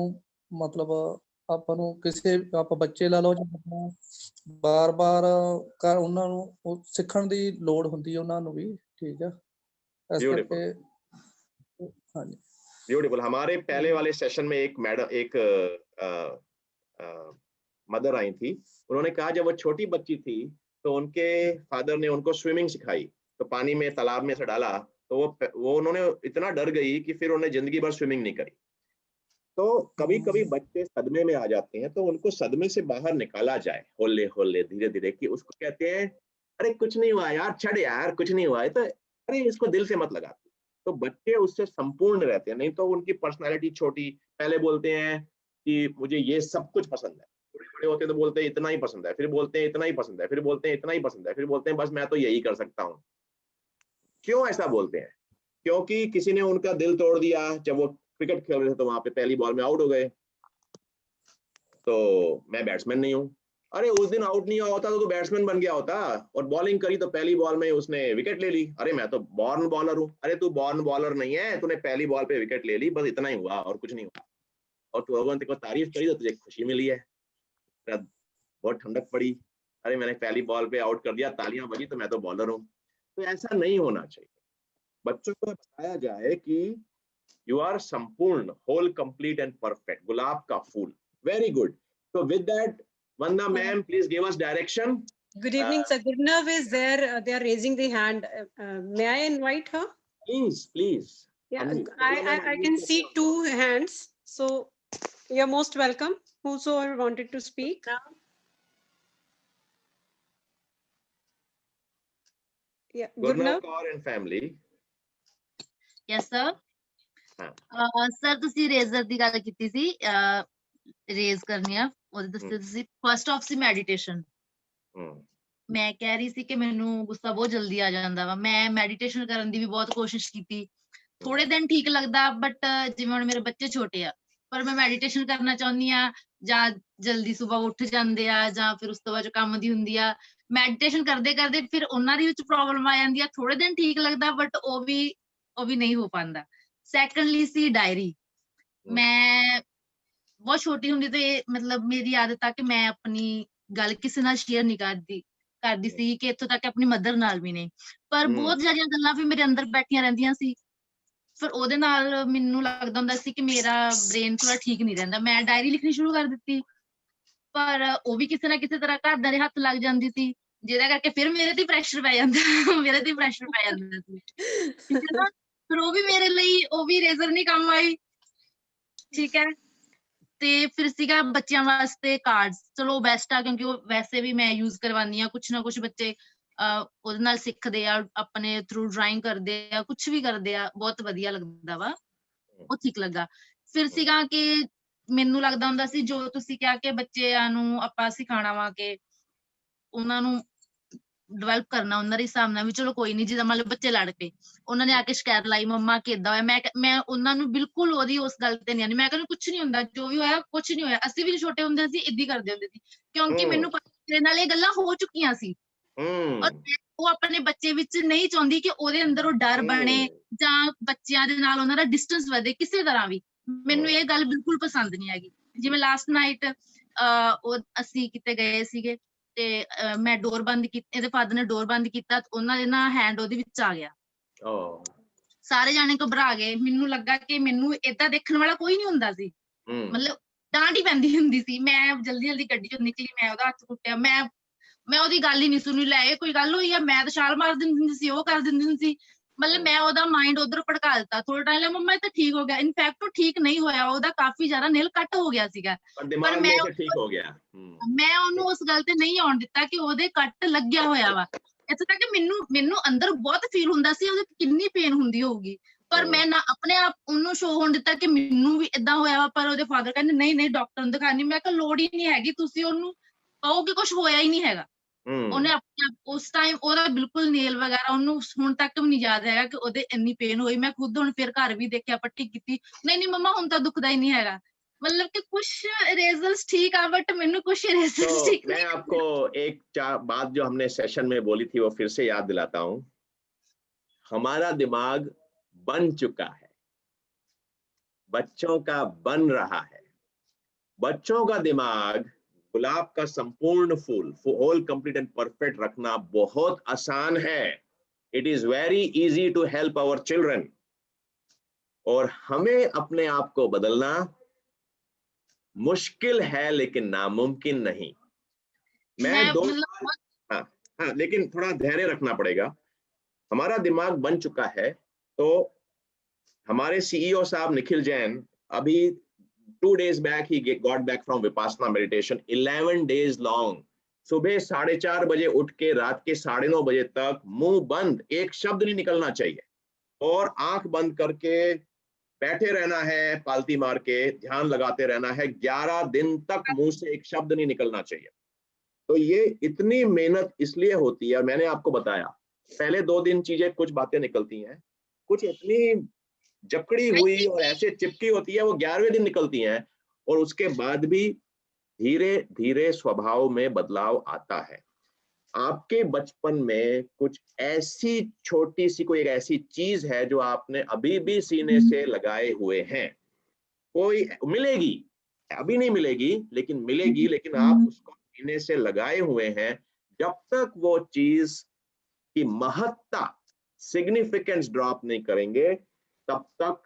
[SPEAKER 5] ਮਤਲਬ ਆਪਾਂ ਨੂੰ ਕਿਸੇ ਆਪਾਂ ਬੱਚੇ ਲਾ ਲਓ ਜਾਂ ਬਾਰ-ਬਾਰ ਉਹਨਾਂ ਨੂੰ ਉਹ ਸਿੱਖਣ ਦੀ ਲੋੜ ਹੁੰਦੀ ਹੈ ਉਹਨਾਂ ਨੂੰ ਵੀ। ठीक है, इस करके हाँ जी।
[SPEAKER 1] ब्यूटीफुल। हमारे पहले वाले सेशन में एक मैडम, एक मदर आई थी, उन्होंने कहा जब वो छोटी बच्ची थी तो उनके फादर ने उनको स्विमिंग सिखाई, तो पानी में तालाब में से डाला तो वो उन्होंने इतना डर गई कि फिर उन्हें जिंदगी भर स्विमिंग नहीं करी। तो कभी कभी बच्चे सदमे में आ जाते हैं, तो उनको सदमे से बाहर निकाला जाए होले होले धीरे धीरे, कि उसको कहते हैं अरे कुछ नहीं हुआ यार, छड़ यार कुछ नहीं हुआ है, तो अरे इसको दिल से मत लगा। तो बच्चे उससे संपूर्ण रहते हैं, नहीं तो उनकी पर्सनालिटी छोटी, पहले बोलते हैं कि मुझे ये सब कुछ पसंद है, बड़े बड़े होते तो बोलते हैं इतना ही पसंद है, फिर बोलते हैं इतना ही पसंद है, फिर बोलते हैं इतना ही पसंद है, फिर बोलते हैं बस मैं तो यही कर सकता हूँ। क्यों ऐसा बोलते हैं? क्योंकि किसी ने उनका दिल तोड़ दिया। जब वो क्रिकेट खेल रहे थे तो वहां पे पहली बॉल में आउट हो गए, तो मैं बैट्समैन नहीं हूं। अरे उस दिन आउट नहीं हुआ होता तो बैट्समैन बन गया होता, और बॉलिंग करी तो पहली बॉल में उसने विकेट ले ली। अरे मैं तो बॉर्न बॉलर हूं। अरे तू बॉर्न बॉलर नहीं है, तूने पहली बॉल पे विकेट ले ली, बस इतना ही हुआ और कुछ नहीं हुआ। और तू लोगों ने तेरे को तारीफ करी तो तुझे खुशी मिली है, बहुत ठंडक पड़ी, अरे मैंने पहली बॉल पे आउट कर दिया, तालियां बजी तो मैं तो बॉलर हूं। तो ऐसा नहीं होना चाहिए। बच्चों को बताया जाए कि you are संपूर्ण, whole, complete and perfect, गुलाब का फूल। Very good. So with that, Vanda ma'am, please give us direction.
[SPEAKER 12] Good evening, sir. Gurnav is there. They are raising the hand. May I invite her?
[SPEAKER 1] Please, please.
[SPEAKER 12] Yeah, I can see 2 hands. So you're most welcome. Whosoever wanted to speak. Yeah,
[SPEAKER 1] Gurnav Kaur and family.
[SPEAKER 7] Yes, sir. Sir ਤੁਸੀਂ ਰੇਜ਼ਰ ਦੀ ਗੱਲ ਕੀਤੀ ਸੀ, ਰੇਜ਼ ਕਰਨੀ ਆ, ਉਹਦੇ ਦੱਸੇ ਤੁਸੀਂ ਫਸਟ ਆਫ ਸੀ ਮੈਡੀਟੇਸ਼ਨ। ਮੈਂ ਕਹਿ ਰਹੀ ਸੀ ਕਿ ਮੈਨੂੰ ਗੁੱਸਾ ਬਹੁਤ ਜਲਦੀ ਆ ਜਾਂਦਾ ਵਾ। ਮੈਂ ਮੈਡੀਟੇਸ਼ਨ ਕਰਨ ਦੀ ਵੀ ਬਹੁਤ ਕੋਸ਼ਿਸ਼ ਕੀਤੀ, ਥੋੜੇ ਦਿਨ ਠੀਕ ਲੱਗਦਾ, ਬਟ ਜਿਵੇਂ ਹੁਣ ਮੇਰੇ ਬੱਚੇ ਛੋਟੇ ਆ, ਪਰ ਮੈਂ ਮੈਡੀਟੇਸ਼ਨ ਕਰਨਾ ਚਾਹੁੰਦੀ ਆ, ਜਾਂ ਜਲਦੀ ਸਵੇਰ ਉੱਠ ਜਾਂਦੇ ਆ, ਜਾਂ ਫਿਰ ਉਸ ਤੋਂ ਬਾਅਦ ਕੰਮ ਦੀ ਹੁੰਦੀ ਆ, ਮੈਡੀਟੇਸ਼ਨ ਕਰਦੇ ਕਰਦੇ ਫਿਰ ਉਹਨਾਂ ਦੀ ਵਿੱਚ ਪ੍ਰੋਬਲਮ ਆ ਜਾਂਦੀ ਆ। ਥੋੜੇ ਦਿਨ ਠੀਕ ਲੱਗਦਾ, ਬਟ ਉਹ ਵੀ ਨਹੀਂ ਹੋ ਪਾਉਂਦਾ। ਸੈਕੰਡਲੀ ਸੀ ਡਾਇਰੀ। ਮੈਂ ਬਹੁਤ ਛੋਟੀ ਹੁੰਦੀ ਤੇ ਮਤਲਬ ਮੇਰੀ ਆਦਤ ਆ ਕਿ ਮੈਂ ਆਪਣੀ ਗੱਲ ਕਿਸੇ ਨਾਲ ਸ਼ੇਅਰ ਨਹੀਂ ਕਰਦੀ ਸੀ, ਕਿ ਇੱਥੋਂ ਤੱਕ ਆਪਣੀ ਮਦਰ ਨਾਲ ਵੀ ਨਹੀਂ। ਪਰ ਬਹੁਤ ਜ਼ਿਆਦੀਆਂ ਗੱਲਾਂ ਫਿਰ ਮੇਰੇ ਅੰਦਰ ਬੈਠੀਆਂ ਰਹਿੰਦੀਆਂ ਸੀ, ਫਿਰ ਉਹਦੇ ਨਾਲ ਮੈਨੂੰ ਲੱਗਦਾ ਹੁੰਦਾ ਸੀ ਕਿ ਮੇਰਾ ਬ੍ਰੇਨ ਥੋੜਾ ਠੀਕ ਨਹੀਂ ਰਹਿੰਦਾ। ਮੈਂ ਡਾਇਰੀ ਲਿਖਣੀ ਸ਼ੁਰੂ ਕਰ ਦਿੱਤੀ, ਪਰ ਉਹ ਵੀ ਕਿਸੇ ਨਾ ਕਿਸੇ ਤਰ੍ਹਾਂ ਘਰਦਿਆਂ ਦੇ ਹੱਥ ਲੱਗ ਜਾਂਦੀ ਸੀ, ਜਿਹਦਾ ਕਰਕੇ ਫਿਰ ਮੇਰੇ ਤੇ ਪ੍ਰੈਸ਼ਰ ਪੈ ਜਾਂਦਾ ਸੀ, ਠੀਕ ਹੈ ਨਾ। ਫਿਰ ਉਹ ਵੀ ਮੇਰੇ ਲਈ ਉਹ ਵੀ ਰੇਜ਼ਰ ਨਹੀਂ ਕੰਮ ਆਈ, ਠੀਕ ਹੈ। ਤੇ ਫਿਰ ਸੀਗਾ ਬੱਚਿਆਂ ਵਾਸਤੇ ਕਾਰਡਸ, ਚਲੋ ਬੈਸਟ ਆ, ਕਿਉਂਕਿ ਉਹ ਵੈਸੇ ਵੀ ਮੈਂ ਯੂਜ਼ ਕਰਵਾਉਂਦੀ ਆ। ਕੁਛ ਨਾ ਕੁਛ ਬੱਚੇ ਉਹਦੇ ਨਾਲ ਸਿੱਖਦੇ ਆ, ਆਪਣੇ ਥਰੂ ਡਰਾਇੰਗ ਕਰਦੇ ਆ, ਕੁਛ ਵੀ ਕਰਦੇ ਆ, ਬਹੁਤ ਵਧੀਆ ਲੱਗਦਾ ਵਾ, ਉਹ ਠੀਕ ਲੱਗਾ। ਫਿਰ ਸੀਗਾ ਕਿ ਮੈਨੂੰ ਲੱਗਦਾ ਹੁੰਦਾ ਸੀ, ਜੋ ਤੁਸੀਂ ਕਿਹਾ ਕਿ ਬੱਚਿਆਂ ਨੂੰ ਆਪਾਂ ਸਿਖਾਉਣਾ ਵਾ, ਕਿ ਉਹਨਾਂ ਨੂੰ ਡਿਵੈਲਪ ਕਰਨਾ ਉਹਨਾਂ ਦੇ ਹਿਸਾਬ ਨਾਲ ਵੀ। ਚਲੋ ਕੋਈ ਨੀ, ਜਿੱਦਾਂ ਮੰਨ ਲਓ ਬੱਚੇ ਲੜ ਪਏ, ਉਹਨਾਂ ਨੇ ਆ ਕੇ ਸ਼ਿਕਾਇਤ ਲਾਈ, ਮੰਮਾ ਕਿੱਦਾਂ ਹੋਇਆ, ਮੈਂ ਉਹਨਾਂ ਨੂੰ ਬਿਲਕੁਲ ਉਹਦੀ ਉਸ ਗੱਲ ਤੇ ਨਹੀਂ ਆਉਂਦੀ। ਮੈਂ ਕਹਿੰਦੀ ਕੁਛ ਨੀ ਹੁੰਦਾ, ਜੋ ਵੀ ਹੋਇਆ ਕੁਛ ਨੀ ਹੋਇਆ, ਅਸੀਂ ਵੀ ਛੋਟੇ ਹੁੰਦੇ ਸੀ ਏਦਾਂ ਕਰਦੇ ਹੁੰਦੇ ਸੀ, ਕਿਉਂਕਿ ਮੈਨੂੰ ਪਤਾ ਮੇਰੇ ਨਾਲ ਇਹ ਗੱਲਾਂ ਹੋ ਚੁੱਕੀਆਂ ਸੀ। ਔਰ ਉਹ ਆਪਣੇ ਬੱਚੇ ਵਿੱਚ ਨਹੀਂ ਚਾਹੁੰਦੀ ਕਿ ਉਹਦੇ ਅੰਦਰ ਉਹ ਡਰ ਬਣੇ, ਜਾਂ ਬੱਚਿਆਂ ਦੇ ਨਾਲ ਉਹਨਾਂ ਦਾ ਡਿਸਟੈਂਸ ਵਧੇ ਕਿਸੇ ਤਰ੍ਹਾਂ ਵੀ। ਮੈਨੂੰ ਇਹ ਗੱਲ ਬਿਲਕੁਲ ਪਸੰਦ ਨਹੀਂ ਹੈਗੀ। ਜਿਵੇਂ ਲਾਸਟ ਨਾਈਟ ਅਸੀਂ ਕਿਤੇ ਗਏ ਸੀਗੇ, ਤੇ ਮੈਂ ਡੋਰ ਬੰਦ ਕੀਤੀ, ਇਹਦੇ ਫਾਦਰ ਨੇ ਡੋਰ ਬੰਦ ਕੀਤਾ, ਉਹਨਾਂ ਦੇ ਨਾ ਹੈਂਡ ਉਹਦੇ ਵਿੱਚ ਆ ਗਿਆ। ਸਾਰੇ ਜਾਣੇ ਘਬਰਾ ਗਏ। ਮੈਨੂੰ ਲੱਗਾ ਕਿ ਮੈਨੂੰ ਏਦਾਂ ਦੇਖਣ ਵਾਲਾ ਕੋਈ ਨੀ ਹੁੰਦਾ ਸੀ, ਮਤਲਬ ਡਾਂਟ ਹੀ ਪੈਂਦੀ ਹੁੰਦੀ ਸੀ। ਮੈਂ ਜਲਦੀ ਜਲਦੀ ਗੱਡੀ ਚੋਂ ਨਿਕਲੀ, ਮੈਂ ਉਹਦਾ ਹੱਥ ਕੁੱਟਿਆ, ਮੈਂ ਉਹਦੀ ਗੱਲ ਹੀ ਨਹੀਂ ਸੁਣੀ। ਲੈ ਇਹ ਕੋਈ ਗੱਲ ਹੋਈ ਆ, ਮੈਂ ਤਾਂ ਛਾਲ ਮਾਰ ਦਿੰਦੀ ਹੁੰਦੀ ਸੀ, ਉਹ ਕਰ ਦਿੰਦੀ ਹੁੰਦੀ ਸੀ, ਮਤਲਬ ਮੈਂ ਉਹਦਾ ਮਾਈਂਡ ਉਧਰ ਭੜਕਾ ਦਿੱਤਾ। ਥੋੜਾ ਟਾਈਮ ਲਈ ਮੰਮਾ ਇਹ ਤਾਂ ਠੀਕ ਹੋ ਗਿਆ, ਇਨਫੈਕਟ ਉਹ ਠੀਕ ਨਹੀਂ ਹੋਇਆ, ਉਹਦਾ ਕਾਫੀ ਜ਼ਿਆਦਾ ਨੇਲ ਕੱਟ ਹੋ ਗਿਆ ਸੀਗਾ, ਪਰ ਮੈਂ
[SPEAKER 1] ਠੀਕ ਹੋ ਗਿਆ।
[SPEAKER 7] ਮੈਂ ਉਹਨੂੰ ਉਸ ਗੱਲ ਤੇ ਨਹੀਂ ਆਉਣ ਦਿੱਤਾ ਕਿ ਉਹਦੇ ਕੱਟ ਲੱਗਿਆ ਹੋਇਆ ਵਾ। ਇੱਥੇ ਤੱਕ ਕਿ ਮੈਨੂੰ ਅੰਦਰ ਬਹੁਤ ਫੀਲ ਹੁੰਦਾ ਸੀ ਉਹਦੇ ਕਿੰਨੀ ਪੇਨ ਹੁੰਦੀ ਹੋਊਗੀ, ਪਰ ਮੈਂ ਨਾ ਆਪਣੇ ਆਪ ਉਹਨੂੰ ਸ਼ੋ ਹੋਣ ਦਿੱਤਾ ਕਿ ਮੈਨੂੰ ਵੀ ਏਦਾਂ ਹੋਇਆ ਵਾ। ਪਰ ਉਹਦੇ ਫਾਦਰ ਕਹਿੰਦੇ ਨਹੀਂ ਡਾਕਟਰ ਨੂੰ ਦਿਖਾਣੀ। ਮੈਂ ਕਿਹਾ ਲੋੜ ਹੀ ਨਹੀਂ ਹੈਗੀ, ਤੁਸੀਂ ਉਹਨੂੰ ਕਹੋ ਕਿ ਕੁਝ ਹੋਇਆ ਹੀ ਨਹੀਂ ਹੈਗਾ। ਉਹਨੇ ਆਪਣੇ ਆਪ ਉਸ ਟਾਈਮ ਉਹਦਾ ਬਿਲਕੁਲ ਨੇਲ ਵਗੈਰਾ ਉਹਨੂੰ ਹੁਣ ਤੱਕ ਵੀ ਨਹੀਂ ਯਾਦ ਹੈਗਾ ਕਿ ਉਹਦੇ ਇੰਨੀ ਪੇਨ ਹੋਈ। ਮੈਂ ਖੁਦ ਹੁਣ ਫਿਰ ਘਰ ਵੀ ਦੇਖਿਆ, ਪੱਟੀ ਕੀਤੀ, ਨਹੀਂ ਮੰਮਾ ਹੁਣ ਤਾਂ ਦੁਖਦਾ ही नहीं हैगा। मतलब कि कुछ इरेजर्स ठीक है, बट मैंने कुछ इरेजर्स ठीक
[SPEAKER 1] मैं आपको एक बात जो हमने सेशन में बोली थी वो फिर से याद दिलाता हूँ। हमारा दिमाग बन चुका है, बच्चों का बन रहा है। बच्चों का दिमाग गुलाब का संपूर्ण फूल, होल कंप्लीट एंड परफेक्ट रखना बहुत आसान है। It is very easy to help our children. और हमें अपने आप को बदलना मुश्किल है, लेकिन नामुमकिन नहीं। हाँ, लेकिन थोड़ा धैर्य रखना पड़ेगा। हमारा दिमाग बन चुका है, तो हमारे सीईओ साहब निखिल जैन अभी 2 days back he got back from Vipassana meditation, 11 days long। सुबह 4:30 बजे उठ के रात के 9:30 बजे तक मुंह बंद, एक शब्द नहीं निकलना चाहिए, और आंख बंद करके बैठे रहना है, पालती मार के ध्यान लगाते रहना है। 11 दिन तक मुंह से एक शब्द नहीं निकलना चाहिए। तो ये इतनी मेहनत इसलिए होती है, मैंने आपको बताया पहले 2 दिन चीजें कुछ बातें निकलती हैं, कुछ इतनी जकड़ी हुई और ऐसे चिपकी होती है, वो 11वें दिन निकलती हैं, और उसके बाद भी धीरे धीरे स्वभाव में बदलाव आता है। आपके बचपन में कुछ ऐसी छोटी सी कोई एक ऐसी चीज है जो आपने अभी भी सीने से लगाए हुए हैं, कोई मिलेगी, अभी नहीं मिलेगी लेकिन मिलेगी, लेकिन आप उसको सीने से लगाए हुए हैं। जब तक वो चीज की महत्ता, सिग्निफिकेंस ड्रॉप नहीं करेंगे तब तक।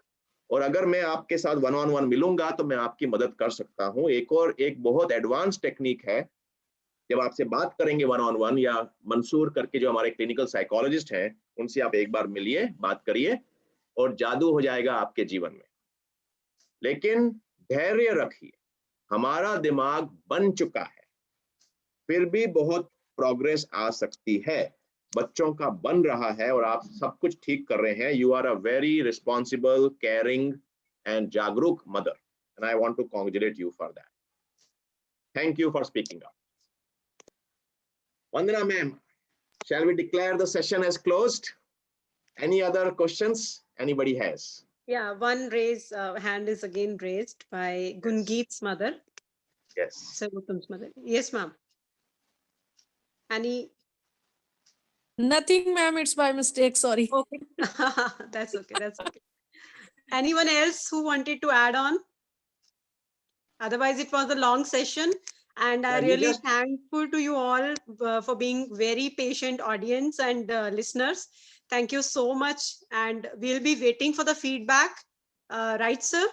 [SPEAKER 1] और अगर मैं आपके साथ 1-on-1 मिलूंगा तो मैं आपकी मदद कर सकता हूं। एक बहुत एडवांस टेक्निक है, जब आपसे बात करेंगे 1-on-1, या मंसूर करके जो हमारे क्लिनिकल साइकोलॉजिस्ट हैं, उनसे आप एक बार मिलिए, बात करिए, और जादू हो जाएगा आपके जीवन में। लेकिन धैर्य रखिए, हमारा दिमाग बन चुका है, फिर भी बहुत प्रोग्रेस आ सकती है। बच्चों का बन रहा है और आप सब कुछ ठीक कर रहे हैं। You are a very responsible, caring and जागरूक mother, and I want to congratulate you for that. Thank you for speaking up. Vandana ma'am, shall we declare the session as closed? Any other questions anybody has?
[SPEAKER 12] Yeah, one hand is again raised by Gungeet's mother.
[SPEAKER 1] Yes.
[SPEAKER 12] Sarvotam's mother. Yes, ma'am. Any?
[SPEAKER 10] Nothing, ma'am. It's by mistake. Sorry.
[SPEAKER 12] Okay. That's okay. That's okay. Anyone else who wanted to add on? Otherwise, it was a long session, and I'm really thankful to you all for being very patient audience and listeners. Thank you so much, and we'll be waiting for the feedback. Right, sir?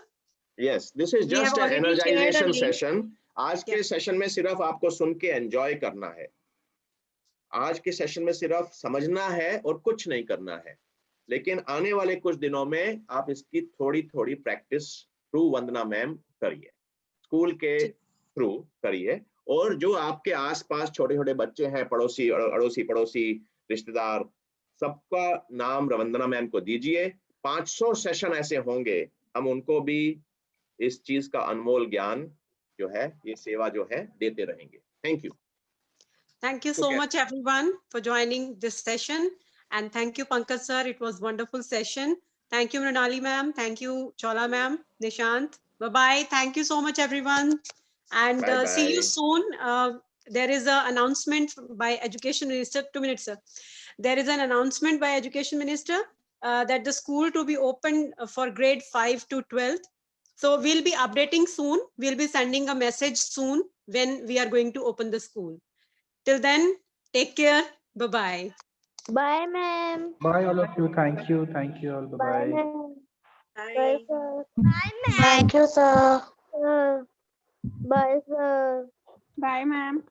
[SPEAKER 1] Yes, this is just an energization session. आज के सेशन में सिर्फ आपको सुन के एंजॉय करना है. आज के सेशन में सिर्फ समझना है और कुछ नहीं करना है. लेकिन आने वाले कुछ दिनों में आप इसकी थोड़ी थोड़ी प्रैक्टिस थ्रू वंदना मैम करिए, स्कूल के थ्रू करिए, और जो आपके आसपास छोटे छोटे बच्चे हैं, पड़ोसी अड़ोसी पड़ोसी रिश्तेदार, सबका नाम वंदना मैम को दीजिए. 500 सेशन ऐसे होंगे, हम उनको भी इस चीज का अनमोल ज्ञान जो है, ये सेवा जो है, देते रहेंगे. Thank you.
[SPEAKER 12] Thank you so much everyone for joining this session, and thank you Pankaj sir, it was wonderful session. Thank you Mrinali ma'am, thank you Chola ma'am, Nishant. Bye bye. Thank you so much everyone, and see you soon. There is an announcement by Education Minister. 2 minutes, sir. There is an announcement by Education Minister that the school to be open for grade 5 to 12th. So we'll be updating soon. We'll be sending a message soon when we are going to open the school. Till then, take care. Bye-bye.
[SPEAKER 11] Bye, ma'am.
[SPEAKER 5] Bye, all of you. Thank you. Thank you all. Bye-bye.
[SPEAKER 11] Bye, ma'am.
[SPEAKER 9] Bye.
[SPEAKER 11] Bye, sir.
[SPEAKER 13] Bye, ma'am.
[SPEAKER 11] Thank you, sir. Bye, sir.
[SPEAKER 13] Bye, ma'am.